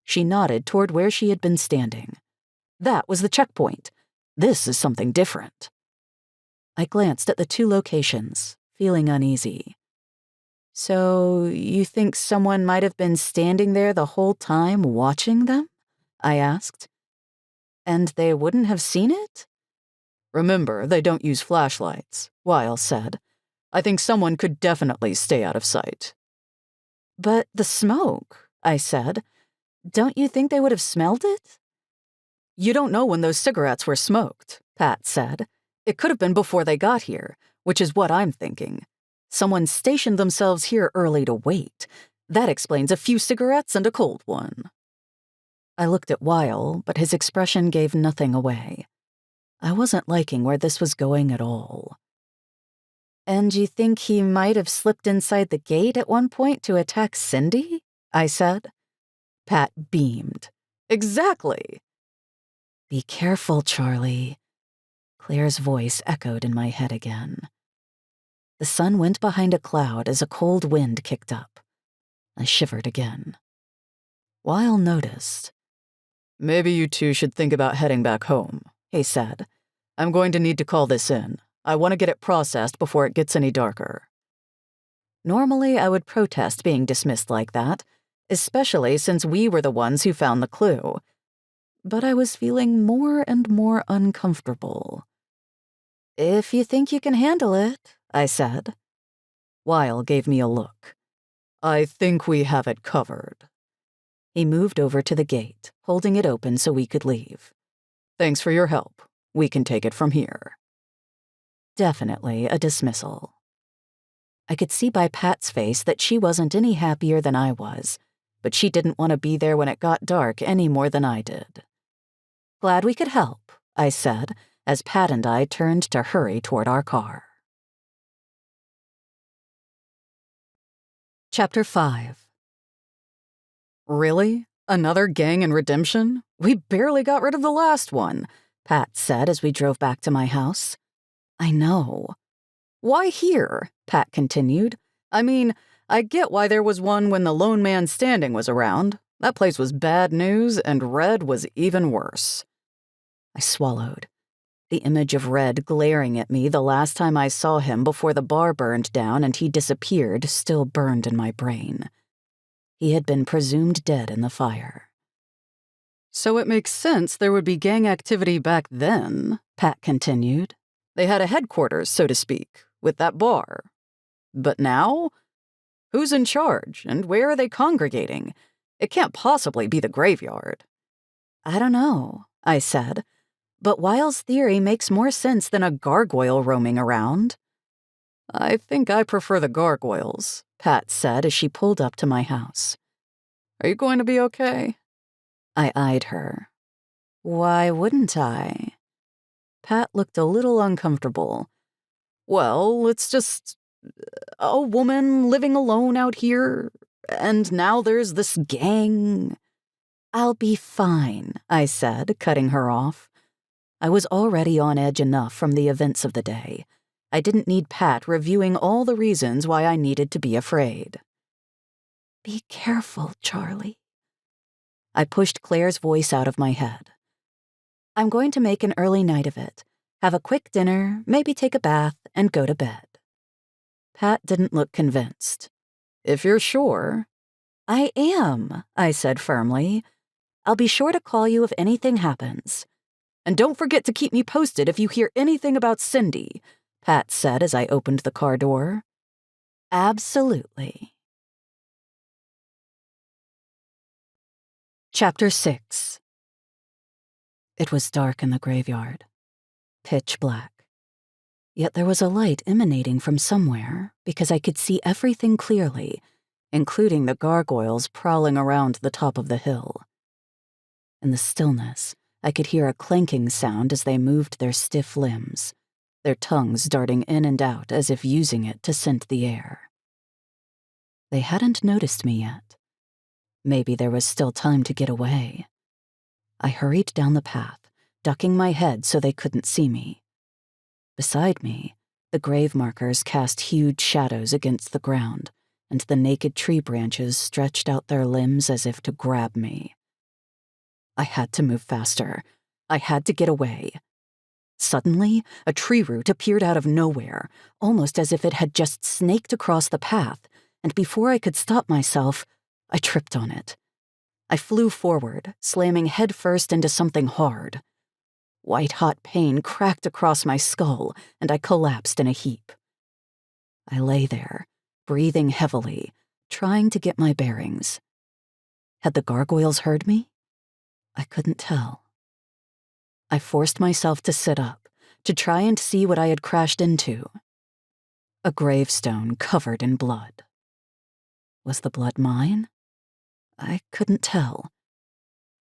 She nodded toward where she had been standing. That was the checkpoint. This is something different. I glanced at the two locations, feeling uneasy. So, you think someone might have been standing there the whole time watching them? I asked. And they wouldn't have seen it? Remember, they don't use flashlights, Weil said. I think someone could definitely stay out of sight. But the smoke, I said. Don't you think they would have smelled it? You don't know when those cigarettes were smoked, Pat said. It could have been before they got here, which is what I'm thinking. Someone stationed themselves here early to wait. That explains a few cigarettes and a cold one. I looked at Weil, but his expression gave nothing away. I wasn't liking where this was going at all. And you think he might have slipped inside the gate at one point to attack Cyndi? I said. Pat beamed. Exactly. Be careful, Charlie. Claire's voice echoed in my head again. The sun went behind a cloud as a cold wind kicked up. I shivered again. Weil noticed. Maybe you two should think about heading back home, he said. I'm going to need to call this in. I want to get it processed before it gets any darker. Normally, I would protest being dismissed like that, especially since we were the ones who found the clue. But I was feeling more and more uncomfortable. If you think you can handle it, I said. Weil gave me a look. I think we have it covered. He moved over to the gate, holding it open so we could leave. Thanks for your help. We can take it from here. Definitely a dismissal. I could see by Pat's face that she wasn't any happier than I was, but she didn't want to be there when it got dark any more than I did. Glad we could help, I said, as Pat and I turned to hurry toward our car. Chapter 5. Really? Another gang in redemption? We barely got rid of the last one, Pat said as we drove back to my house. I know. Why here? Pat continued. I mean, I get why there was one when the lone man standing was around. That place was bad news, and Red was even worse. I swallowed. The image of Red glaring at me the last time I saw him before the bar burned down and he disappeared still burned in my brain. He had been presumed dead in the fire. So it makes sense there would be gang activity back then, Pat continued. They had a headquarters, so to speak, with that bar. But now? Who's in charge, and where are they congregating? It can't possibly be the graveyard. I don't know, I said. But Weil's theory makes more sense than a gargoyle roaming around. I think I prefer the gargoyles, Pat said as she pulled up to my house. Are you going to be okay? I eyed her. Why wouldn't I? Pat looked a little uncomfortable. Well, it's just a woman living alone out here, and now there's this gang. I'll be fine, I said, cutting her off. I was already on edge enough from the events of the day. I didn't need Pat reviewing all the reasons why I needed to be afraid. Be careful, Charlie. I pushed Claire's voice out of my head. I'm going to make an early night of it. Have a quick dinner, maybe take a bath, and go to bed. Pat didn't look convinced. If you're sure. I am, I said firmly. I'll be sure to call you if anything happens. And don't forget to keep me posted if you hear anything about Cyndi, Pat said as I opened the car door. Absolutely. Chapter 6. It was dark in the graveyard. Pitch black. Yet there was a light emanating from somewhere because I could see everything clearly, including the gargoyles prowling around the top of the hill. In the stillness, I could hear a clanking sound as they moved their stiff limbs, their tongues darting in and out as if using it to scent the air. They hadn't noticed me yet. Maybe there was still time to get away. I hurried down the path, ducking my head so they couldn't see me. Beside me, the grave markers cast huge shadows against the ground, and the naked tree branches stretched out their limbs as if to grab me. I had to move faster. I had to get away. Suddenly, a tree root appeared out of nowhere, almost as if it had just snaked across the path, and before I could stop myself, I tripped on it. I flew forward, slamming headfirst into something hard. White-hot pain cracked across my skull, and I collapsed in a heap. I lay there, breathing heavily, trying to get my bearings. Had the gargoyles heard me? I couldn't tell. I forced myself to sit up, to try and see what I had crashed into. A gravestone covered in blood. Was the blood mine? I couldn't tell.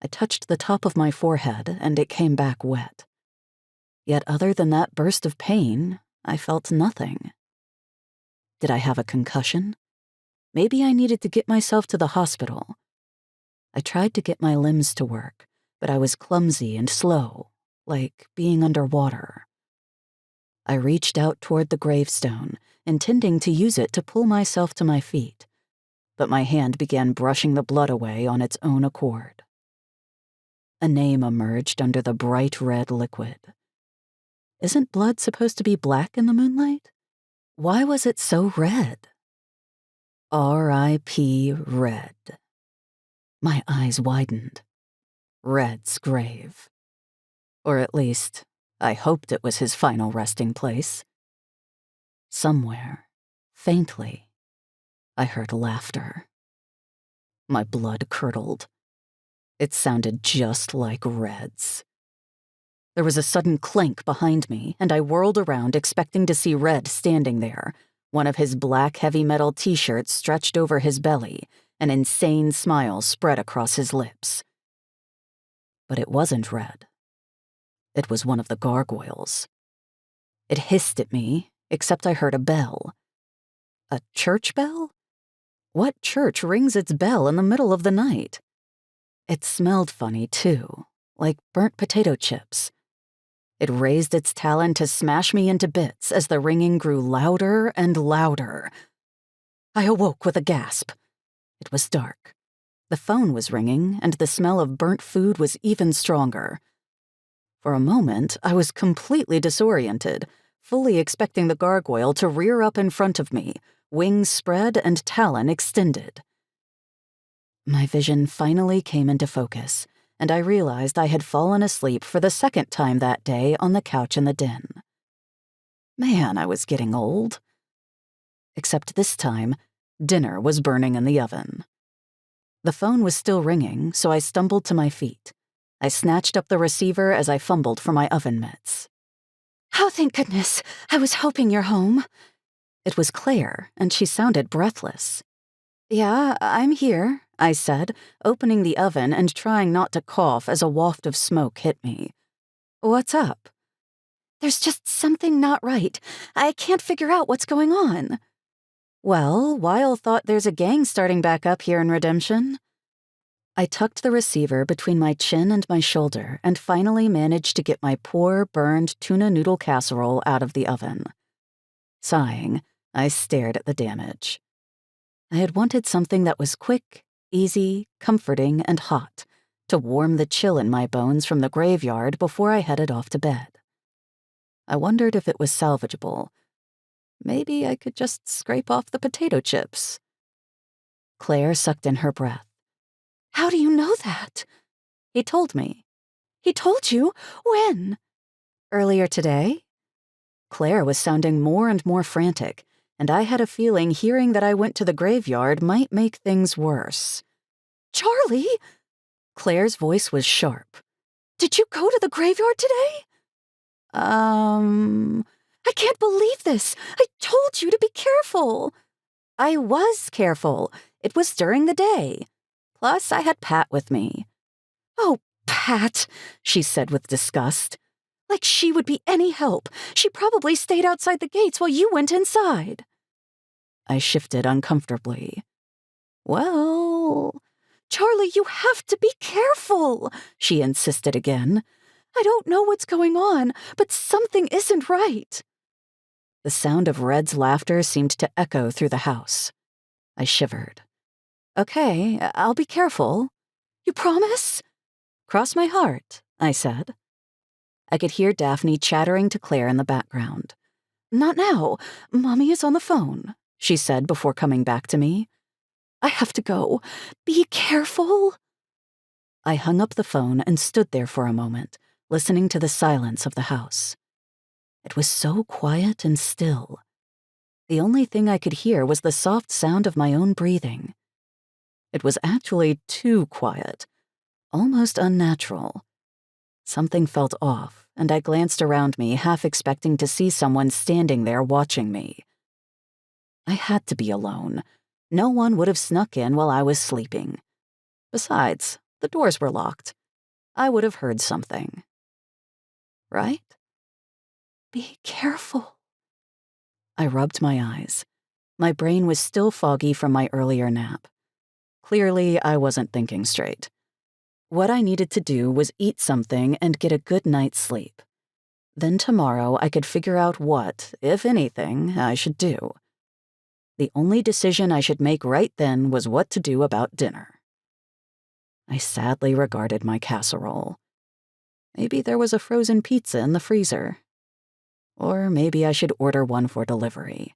I touched the top of my forehead, and it came back wet. Yet other than that burst of pain, I felt nothing. Did I have a concussion? Maybe I needed to get myself to the hospital. I tried to get my limbs to work, but I was clumsy and slow, like being underwater. I reached out toward the gravestone, intending to use it to pull myself to my feet, but my hand began brushing the blood away on its own accord. A name emerged under the bright red liquid. Isn't blood supposed to be black in the moonlight? Why was it so red? R.I.P. Red. My eyes widened. Red's grave. Or at least, I hoped it was his final resting place. Somewhere, faintly, I heard laughter. My blood curdled. It sounded just like Red's. There was a sudden clank behind me, and I whirled around expecting to see Red standing there, one of his black heavy metal t-shirts stretched over his belly, an insane smile spread across his lips. But it wasn't Red. It was one of the gargoyles. It hissed at me, except I heard a bell. A church bell? What church rings its bell in the middle of the night? It smelled funny, too, like burnt potato chips. It raised its talon to smash me into bits as the ringing grew louder and louder. I awoke with a gasp. It was dark. The phone was ringing, and the smell of burnt food was even stronger. For a moment, I was completely disoriented, fully expecting the gargoyle to rear up in front of me, wings spread and talon extended. My vision finally came into focus, and I realized I had fallen asleep for the second time that day on the couch in the den. Man, I was getting old. Except this time, dinner was burning in the oven. The phone was still ringing, so I stumbled to my feet. I snatched up the receiver as I fumbled for my oven mitts. "Oh, thank goodness. I was hoping you're home." It was Claire, and she sounded breathless. "Yeah, I'm here," I said, opening the oven and trying not to cough as a waft of smoke hit me. "What's up?" "There's just something not right. I can't figure out what's going on." "Well, Weil thought there's a gang starting back up here in Redemption." I tucked the receiver between my chin and my shoulder and finally managed to get my poor, burned tuna noodle casserole out of the oven. Sighing, I stared at the damage. I had wanted something that was quick, easy, comforting, and hot, to warm the chill in my bones from the graveyard before I headed off to bed. I wondered if it was salvageable. Maybe I could just scrape off the potato chips. Claire sucked in her breath. "How do you know that?" "He told me." "He told you? When?" "Earlier today." Claire was sounding more and more frantic, and I had a feeling hearing that I went to the graveyard might make things worse. "Charlie?" Claire's voice was sharp. "Did you go to the graveyard today?" I can't believe this. I told you to be careful." "I was careful. It was during the day. Plus, I had Pat with me." "Oh, Pat," she said with disgust. "Like she would be any help. She probably stayed outside the gates while you went inside." I shifted uncomfortably. "Well, Charlie, you have to be careful," she insisted again. "I don't know what's going on, but something isn't right." The sound of Red's laughter seemed to echo through the house. I shivered. "Okay, I'll be careful." "You promise?" "Cross my heart," I said. I could hear Daphne chattering to Claire in the background. "Not now. Mommy is on the phone," she said before coming back to me. "I have to go. Be careful." I hung up the phone and stood there for a moment, listening to the silence of the house. It was so quiet and still. The only thing I could hear was the soft sound of my own breathing. It was actually too quiet, almost unnatural. Something felt off, and I glanced around me, half expecting to see someone standing there watching me. I had to be alone. No one would have snuck in while I was sleeping. Besides, the doors were locked. I would have heard something. Right? Be careful. I rubbed my eyes. My brain was still foggy from my earlier nap. Clearly, I wasn't thinking straight. What I needed to do was eat something and get a good night's sleep. Then tomorrow I could figure out what, if anything, I should do. The only decision I should make right then was what to do about dinner. I sadly regarded my casserole. Maybe there was a frozen pizza in the freezer. Or maybe I should order one for delivery.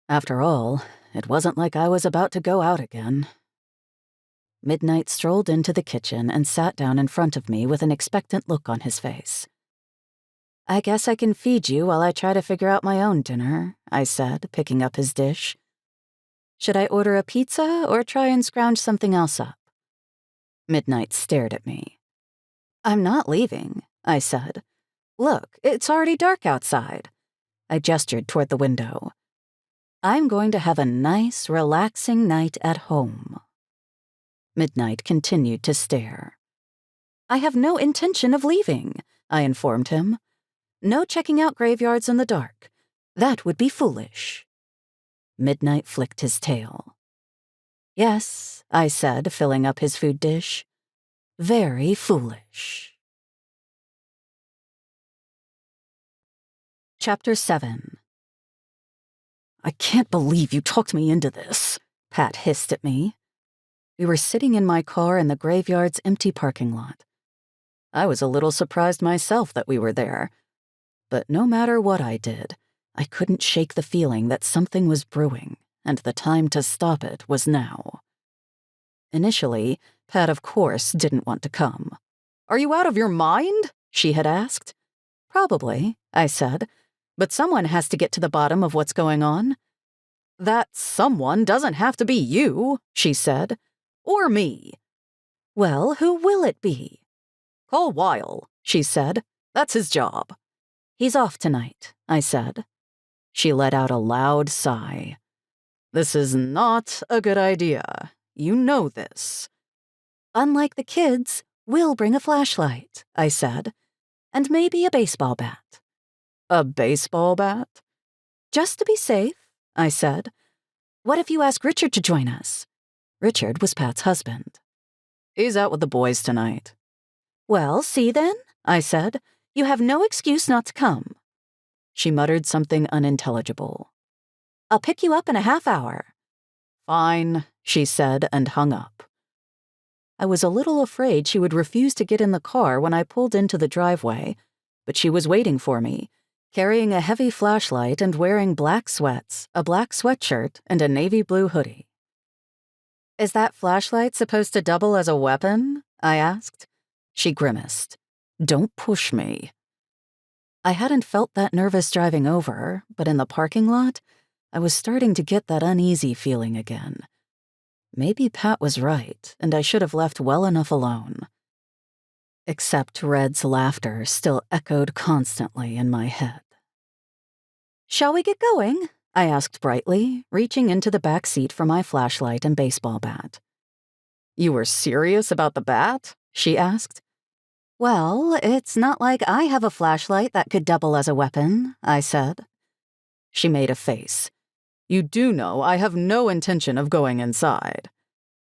After all, it wasn't like I was about to go out again. Midnight strolled into the kitchen and sat down in front of me with an expectant look on his face. "I guess I can feed you while I try to figure out my own dinner," I said, picking up his dish. "Should I order a pizza or try and scrounge something else up?" Midnight stared at me. "I'm not leaving," I said. "Look, it's already dark outside." I gestured toward the window. "I'm going to have a nice, relaxing night at home." Midnight continued to stare. "I have no intention of leaving," I informed him. "No checking out graveyards in the dark. That would be foolish." Midnight flicked his tail. "Yes," I said, filling up his food dish. "Very foolish." Chapter 7. "I can't believe you talked me into this," Pat hissed at me. We were sitting in my car in the graveyard's empty parking lot. I was a little surprised myself that we were there. But no matter what I did, I couldn't shake the feeling that something was brewing, and the time to stop it was now. Initially, Pat, of course, didn't want to come. "Are you out of your mind?" she had asked. "Probably," I said, "but someone has to get to the bottom of what's going on." "That someone doesn't have to be you," she said. "Or me." "Well, who will it be?" "Call Weil," she said. "That's his job." "He's off tonight," I said. She let out a loud sigh. "This is not a good idea. You know this." "Unlike the kids, we'll bring a flashlight," I said. "And maybe a baseball bat." "A baseball bat?" "Just to be safe," I said. "What if you ask Richard to join us?" Richard was Pat's husband. "He's out with the boys tonight." "Well, see then," I said. "You have no excuse not to come." She muttered something unintelligible. "I'll pick you up in a half hour." "Fine," she said and hung up. I was a little afraid she would refuse to get in the car when I pulled into the driveway, but she was waiting for me, carrying a heavy flashlight and wearing black sweats, a black sweatshirt, and a navy blue hoodie. "Is that flashlight supposed to double as a weapon?" I asked. She grimaced. "Don't push me." I hadn't felt that nervous driving over, but in the parking lot, I was starting to get that uneasy feeling again. Maybe Pat was right, and I should have left well enough alone. Except Red's laughter still echoed constantly in my head. "Shall we get going?" I asked brightly, reaching into the back seat for my flashlight and baseball bat. "You were serious about the bat?" she asked. "Well, it's not like I have a flashlight that could double as a weapon," I said. She made a face. "You do know I have no intention of going inside."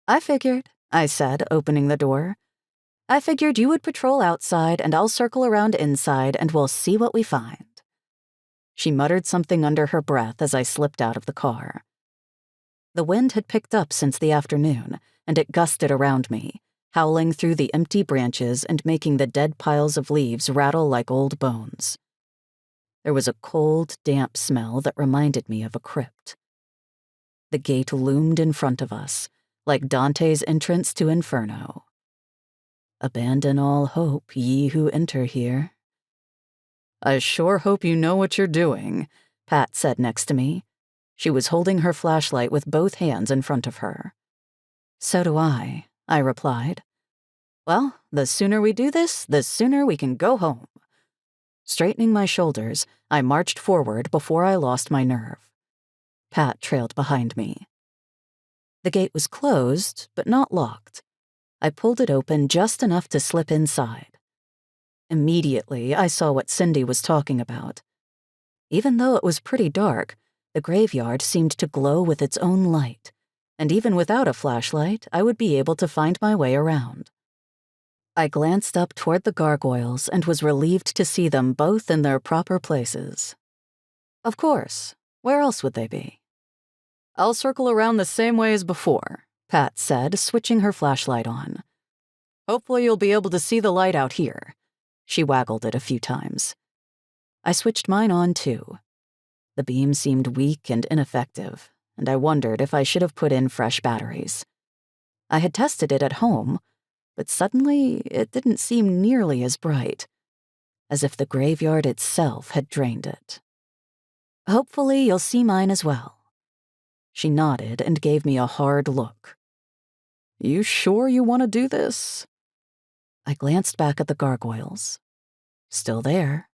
"I figured," I said, opening the door. "I figured you would patrol outside and I'll circle around inside and we'll see what we find." She muttered something under her breath as I slipped out of the car. The wind had picked up since the afternoon, and it gusted around me, howling through the empty branches and making the dead piles of leaves rattle like old bones. There was a cold, damp smell that reminded me of a crypt. The gate loomed in front of us, like Dante's entrance to Inferno. Abandon all hope, ye who enter here. I sure hope you know what you're doing, Pat said next to me. She was holding her flashlight with both hands in front of her. So do I replied. Well, the sooner we do this, the sooner we can go home. Straightening my shoulders, I marched forward before I lost my nerve. Pat trailed behind me. The gate was closed, but not locked. I pulled it open just enough to slip inside. Immediately, I saw what Cyndi was talking about. Even though it was pretty dark, the graveyard seemed to glow with its own light, and even without a flashlight, I would be able to find my way around. I glanced up toward the gargoyles and was relieved to see them both in their proper places. Of course, where else would they be? I'll circle around the same way as before, Pat said, switching her flashlight on. Hopefully you'll be able to see the light out here. She waggled it a few times. I switched mine on too. The beam seemed weak and ineffective, and I wondered if I should have put in fresh batteries. I had tested it at home, but suddenly it didn't seem nearly as bright, as if the graveyard itself had drained it. Hopefully you'll see mine as well. She nodded and gave me a hard look. You sure you want to do this? I glanced back at the gargoyles. Still there.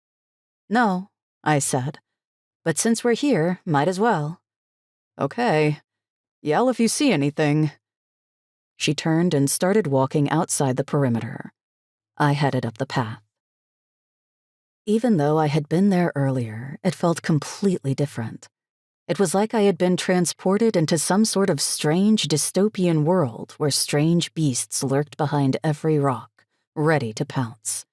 No, I said, but since we're here, might as well. Okay. Yell if you see anything. She turned and started walking outside the perimeter. I headed up the path. Even though I had been there earlier, it felt completely different. It was like I had been transported into some sort of strange dystopian world where strange beasts lurked behind every rock, ready to pounce.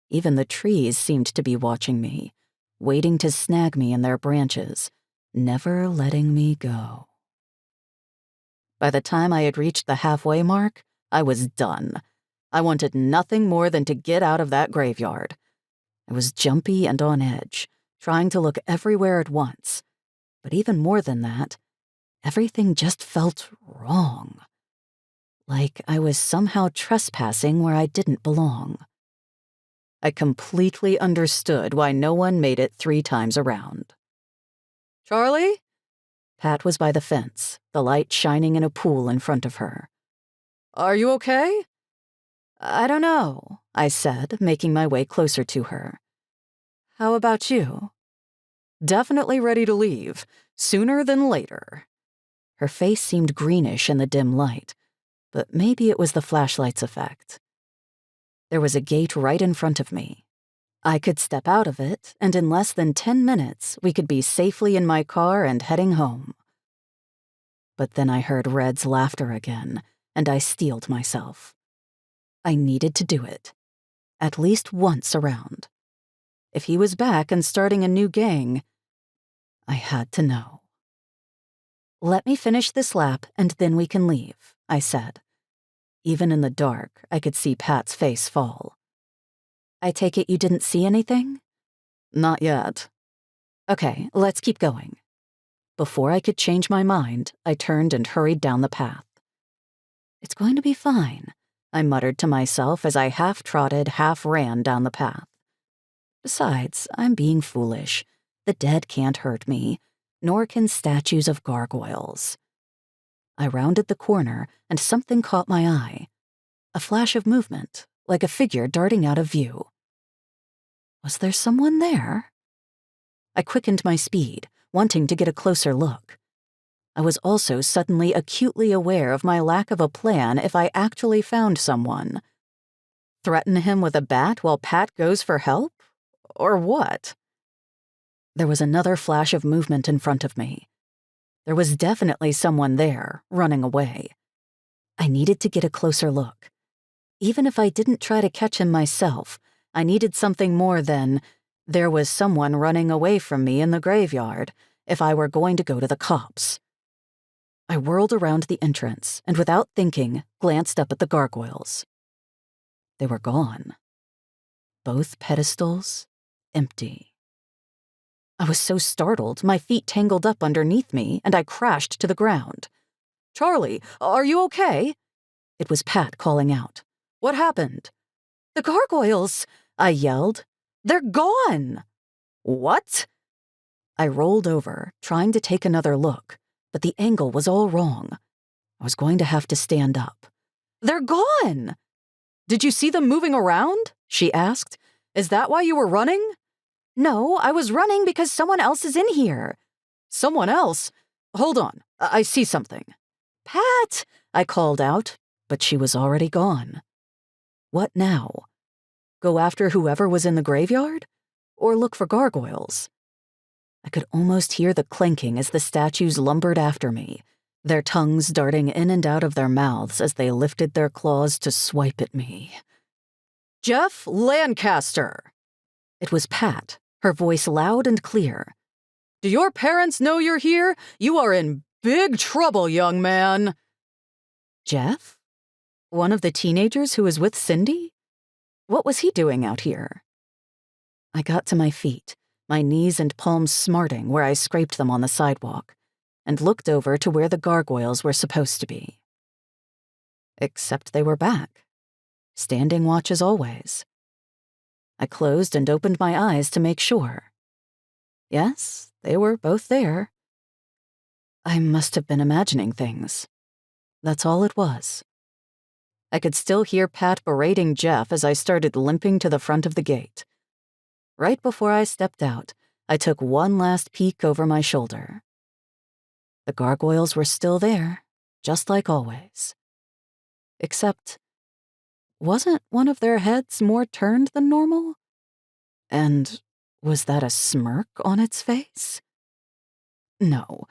Even the trees seemed to be watching me, waiting to snag me in their branches, never letting me go. By the time I had reached the halfway mark, I was done. I wanted nothing more than to get out of that graveyard. I was jumpy and on edge, trying to look everywhere at once. But even more than that, everything just felt wrong. Like I was somehow trespassing where I didn't belong. I completely understood why no one made it 3 times around. Charlie? Pat was by the fence, the light shining in a pool in front of her. Are you okay? I don't know, I said, making my way closer to her. How about you? Definitely ready to leave, sooner than later. Her face seemed greenish in the dim light, but maybe it was the flashlight's effect. There was a gate right in front of me. I could step out of it, and in less than 10 minutes, we could be safely in my car and heading home. But then I heard Red's laughter again, and I steeled myself. I needed to do it, at least once around. If he was back and starting a new gang, I had to know. Let me finish this lap and then we can leave, I said. Even in the dark, I could see Pat's face fall. I take it you didn't see anything? Not yet. Okay, let's keep going. Before I could change my mind, I turned and hurried down the path. It's going to be fine, I muttered to myself as I half-trotted, half-ran down the path. Besides, I'm being foolish. The dead can't hurt me, nor can statues of gargoyles. I rounded the corner, and something caught my eye. A flash of movement, like a figure darting out of view. Was there someone there? I quickened my speed, wanting to get a closer look. I was also suddenly acutely aware of my lack of a plan if I actually found someone. Threaten him with a bat while Pat goes for help? Or what? There was another flash of movement in front of me. There was definitely someone there, running away. I needed to get a closer look. Even if I didn't try to catch him myself, I needed something more than, there was someone running away from me in the graveyard, if I were going to go to the cops. I whirled around the entrance and, without thinking, glanced up at the gargoyles. They were gone. Both pedestals empty. I was so startled, my feet tangled up underneath me, and I crashed to the ground. "Charlie, are you okay?" It was Pat calling out. "What happened?" "The gargoyles!" I yelled. "They're gone!" "What?" I rolled over, trying to take another look, but the angle was all wrong. I was going to have to stand up. "They're gone!" "Did you see them moving around?" she asked. "Is that why you were running?" "No, I was running because someone else is in here." "Someone else? Hold on, I see something." "Pat!" I called out, but she was already gone. What now? Go after whoever was in the graveyard? Or look for gargoyles? I could almost hear the clanking as the statues lumbered after me, their tongues darting in and out of their mouths as they lifted their claws to swipe at me. "Jeff Lancaster!" It was Pat, her voice loud and clear. "Do your parents know you're here? You are in big trouble, young man." Jeff? One of the teenagers who was with Cyndi? What was he doing out here? I got to my feet, my knees and palms smarting where I scraped them on the sidewalk, and looked over to where the gargoyles were supposed to be. Except they were back, standing watch as always. I closed and opened my eyes to make sure. Yes, they were both there. I must have been imagining things. That's all it was. I could still hear Pat berating Jeff as I started limping to the front of the gate. Right before I stepped out, I took one last peek over my shoulder. The gargoyles were still there, just like always. Except, wasn't one of their heads more turned than normal? And was that a smirk on its face? No,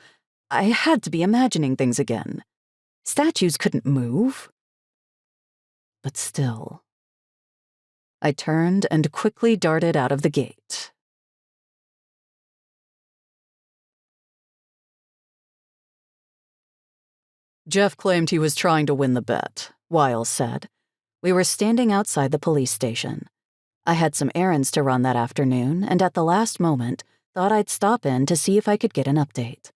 I had to be imagining things again. Statues couldn't move. But still. I turned and quickly darted out of the gate. Jeff claimed he was trying to win the bet, Wiles said. We were standing outside the police station. I had some errands to run that afternoon, and at the last moment, thought I'd stop in to see if I could get an update.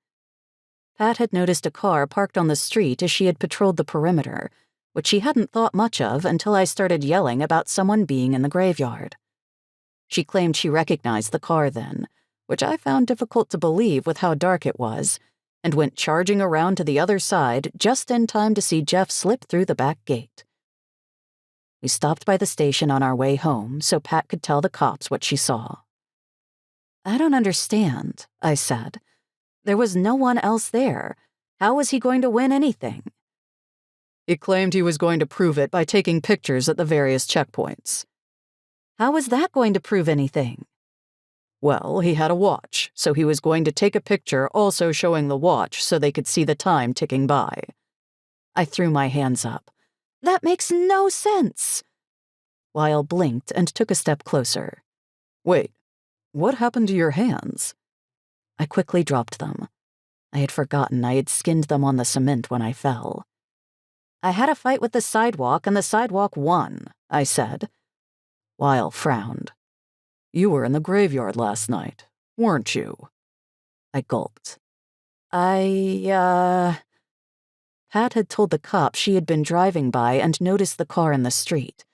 Pat had noticed a car parked on the street as she had patrolled the perimeter, which she hadn't thought much of until I started yelling about someone being in the graveyard. She claimed she recognized the car then, which I found difficult to believe with how dark it was, and went charging around to the other side just in time to see Jeff slip through the back gate. We stopped by the station on our way home so Pat could tell the cops what she saw. "I don't understand," I said. "There was no one else there. How was he going to win anything?" "He claimed he was going to prove it by taking pictures at the various checkpoints." "How was that going to prove anything?" "Well, he had a watch, so he was going to take a picture also showing the watch so they could see the time ticking by." I threw my hands up. "That makes no sense." Lyle blinked and took a step closer. "Wait, what happened to your hands?" I quickly dropped them. I had forgotten I had skinned them on the cement when I fell. "I had a fight with the sidewalk and the sidewalk won," I said. Lyle frowned. "You were in the graveyard last night, weren't you?" I gulped. Pat had told the cops she had been driving by and noticed the car in the street.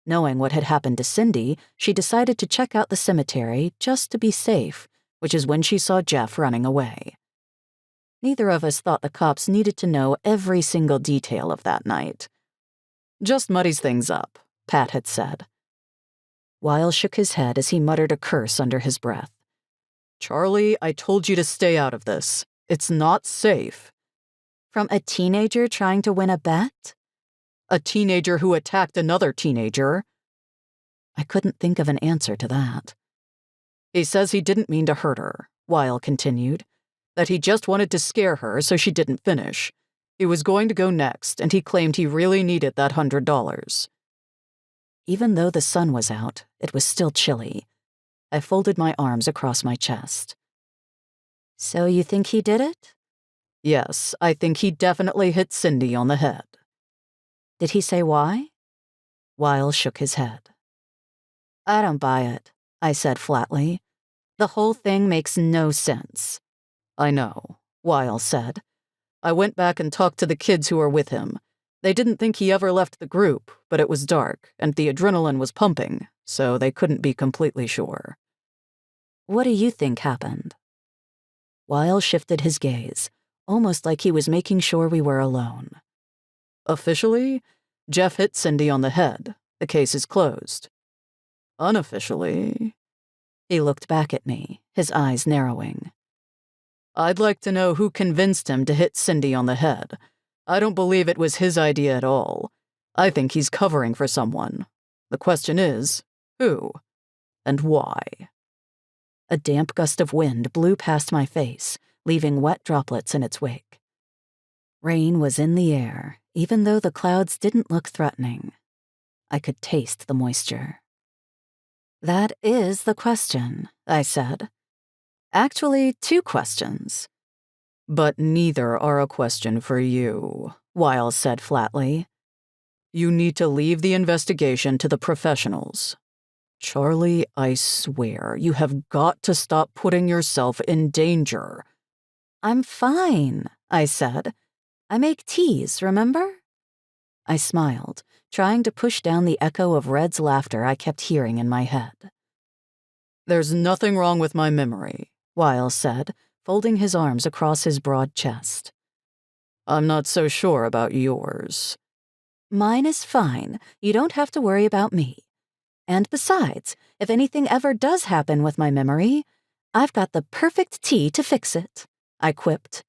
Knowing what had happened to Cyndi, she decided to check out the cemetery just to be safe, which is when she saw Jeff running away. Neither of us thought the cops needed to know every single detail of that night. "Just muddies things up," Pat had said. Wiles shook his head as he muttered a curse under his breath. "Charlie, I told you to stay out of this. It's not safe." "From a teenager trying to win a bet?" "A teenager who attacked another teenager." I couldn't think of an answer to that. "He says he didn't mean to hurt her," Wiles continued. "That he just wanted to scare her so she didn't finish. He was going to go next, and he claimed he really needed that $100. Even though the sun was out, it was still chilly. I folded my arms across my chest. "So you think he did it?" Yes, I think he definitely hit Cyndi on the head. Did he say why? Weil shook his head. I don't buy it, I said flatly. The whole thing makes no sense. I know, Weil said. I went back and talked to the kids who were with him. They didn't think he ever left the group, but it was dark, and the adrenaline was pumping, so they couldn't be completely sure. What do you think happened? Weil shifted his gaze, almost like he was making sure we were alone. Officially, Jeff hit Cyndi on the head. The case is closed. Unofficially, he looked back at me, his eyes narrowing. I'd like to know who convinced him to hit Cyndi on the head. I don't believe it was his idea at all. I think he's covering for someone. The question is, who? And why? A damp gust of wind blew past my face, leaving wet droplets in its wake. Rain was in the air, even though the clouds didn't look threatening. I could taste the moisture. That is the question, I said. Actually, 2 questions. But neither are a question for you, Weil said flatly. You need to leave the investigation to the professionals. Charlie, I swear, you have got to stop putting yourself in danger. I'm fine, I said. I make teas, remember? I smiled, trying to push down the echo of Red's laughter I kept hearing in my head. There's nothing wrong with my memory, Weil said, folding his arms across his broad chest. I'm not so sure about yours. Mine is fine. You don't have to worry about me. And besides, if anything ever does happen with my memory, I've got the perfect tea to fix it, I quipped.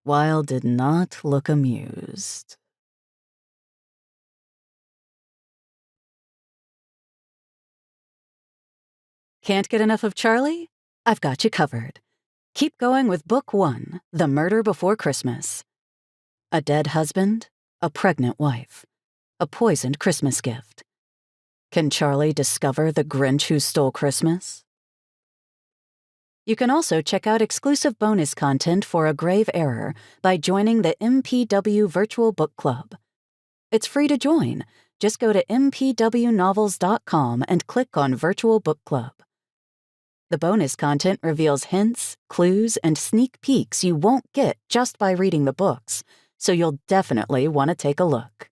Weil did not look amused. Can't get enough of Charlie? I've got you covered. Keep going with Book 1, The Murder Before Christmas. A dead husband, a pregnant wife, a poisoned Christmas gift. Can Charlie discover the Grinch who stole Christmas? You can also check out exclusive bonus content for A Grave Error by joining the MPW Virtual Book Club. It's free to join. Just go to mpwnovels.com and click on Virtual Book Club. The bonus content reveals hints, clues, and sneak peeks you won't get just by reading the books, so you'll definitely want to take a look.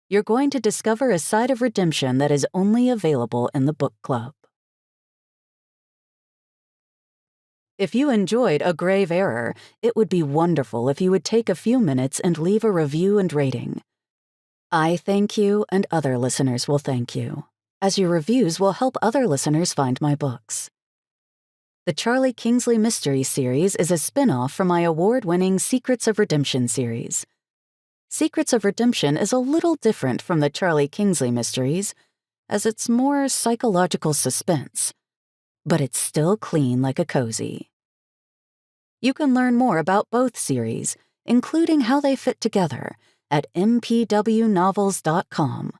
You're going to discover a side of redemption that is only available in the book club. If you enjoyed A Grave Error, it would be wonderful if you would take a few minutes and leave a review and rating. I thank you, and other listeners will thank you, as your reviews will help other listeners find my books. The Charlie Kingsley Mystery Series is a spin-off from my award-winning Secrets of Redemption series. Secrets of Redemption is a little different from the Charlie Kingsley Mysteries, as it's more psychological suspense, but it's still clean like a cozy. You can learn more about both series, including how they fit together, at mpwnovels.com,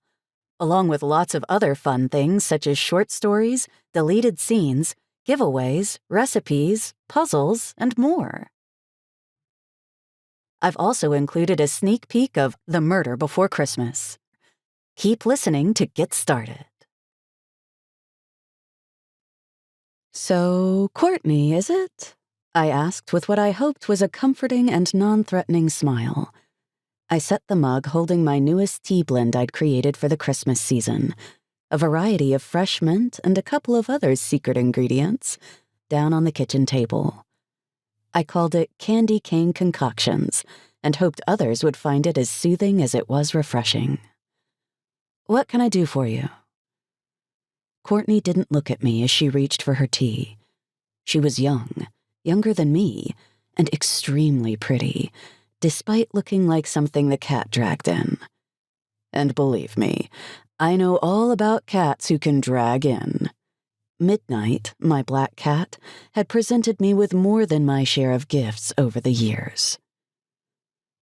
along with lots of other fun things such as short stories, deleted scenes, giveaways, recipes, puzzles, and more. I've also included a sneak peek of The Murder Before Christmas. Keep listening to get started. So, Courtney, is it? I asked with what I hoped was a comforting and non-threatening smile. I set the mug holding my newest tea blend I'd created for the Christmas season, a variety of fresh mint and a couple of other secret ingredients, down on the kitchen table. I called it Candy Cane Concoctions and hoped others would find it as soothing as it was refreshing. What can I do for you? Courtney didn't look at me as she reached for her tea. She was young, younger than me, and extremely pretty, despite looking like something the cat dragged in. And believe me, I know all about cats who can drag in. Midnight, my black cat, had presented me with more than my share of gifts over the years.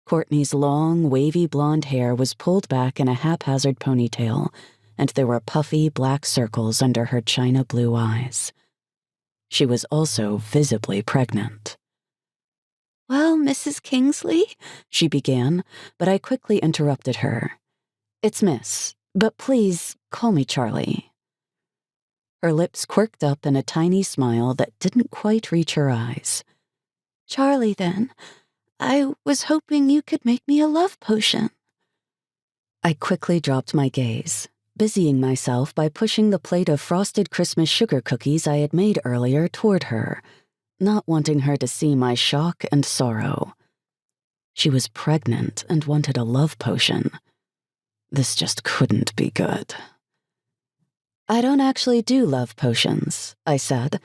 Courtney's long, wavy blonde hair was pulled back in a haphazard ponytail, and there were puffy black circles under her china blue eyes. She was also visibly pregnant. Well, Mrs. Kingsley, she began, but I quickly interrupted her. It's Miss, but please call me Charlie. Her lips quirked up in a tiny smile that didn't quite reach her eyes. Charlie, then. I was hoping you could make me a love potion. I quickly dropped my gaze, busying myself by pushing the plate of frosted Christmas sugar cookies I had made earlier toward her, not wanting her to see my shock and sorrow. She was pregnant and wanted a love potion. This just couldn't be good. I don't actually do love potions, I said.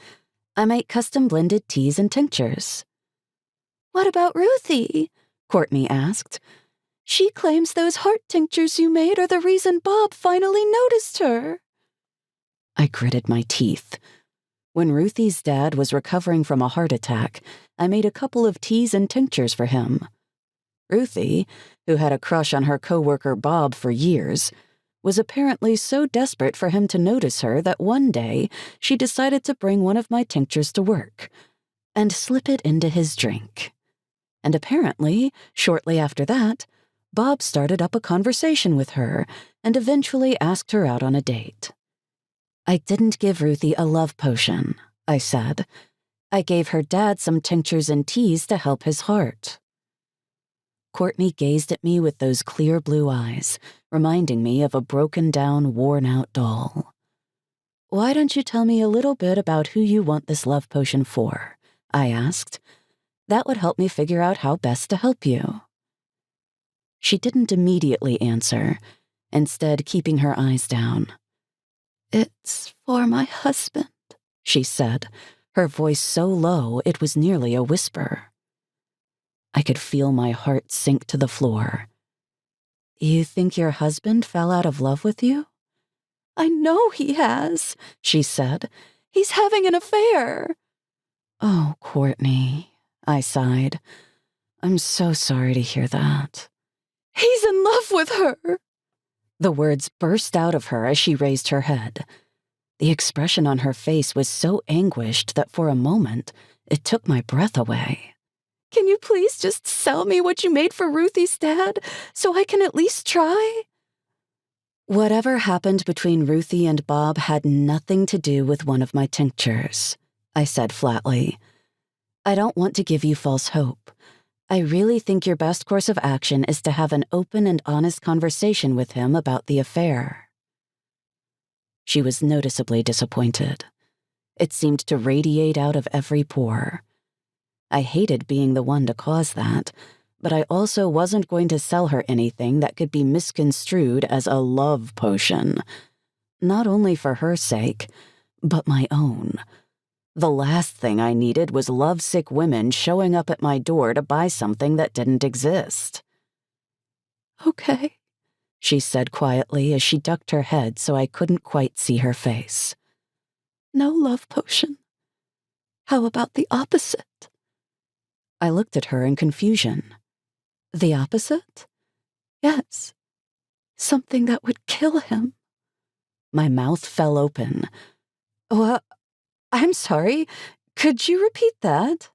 I make custom blended teas and tinctures. What about Ruthie? Courtney asked. She claims those heart tinctures you made are the reason Bob finally noticed her. I gritted my teeth. When Ruthie's dad was recovering from a heart attack, I made a couple of teas and tinctures for him. Ruthie, who had a crush on her coworker Bob for years, was apparently so desperate for him to notice her that one day she decided to bring one of my tinctures to work and slip it into his drink. And apparently, shortly after that, Bob started up a conversation with her and eventually asked her out on a date. I didn't give Ruthie a love potion, I said. I gave her dad some tinctures and teas to help his heart. Courtney gazed at me with those clear blue eyes, reminding me of a broken-down, worn-out doll. Why don't you tell me a little bit about who you want this love potion for? I asked. That would help me figure out how best to help you. She didn't immediately answer, instead keeping her eyes down. It's for my husband, she said, her voice so low it was nearly a whisper. I could feel my heart sink to the floor. You think your husband fell out of love with you? I know he has, she said. He's having an affair. Oh, Courtney, I sighed. I'm so sorry to hear that. He's in love with her. The words burst out of her as she raised her head. The expression on her face was so anguished that for a moment, it took my breath away. Can you please just sell me what you made for Ruthie's dad, so I can at least try? Whatever happened between Ruthie and Bob had nothing to do with one of my tinctures, I said flatly. I don't want to give you false hope. I really think your best course of action is to have an open and honest conversation with him about the affair. She was noticeably disappointed. It seemed to radiate out of every pore. I hated being the one to cause that, but I also wasn't going to sell her anything that could be misconstrued as a love potion. Not only for her sake, but my own. The last thing I needed was lovesick women showing up at my door to buy something that didn't exist. Okay, she said quietly as she ducked her head so I couldn't quite see her face. No love potion. How about the opposite? I looked at her in confusion. The opposite? Yes. Something that would kill him. My mouth fell open. Well, I'm sorry. Could you repeat that?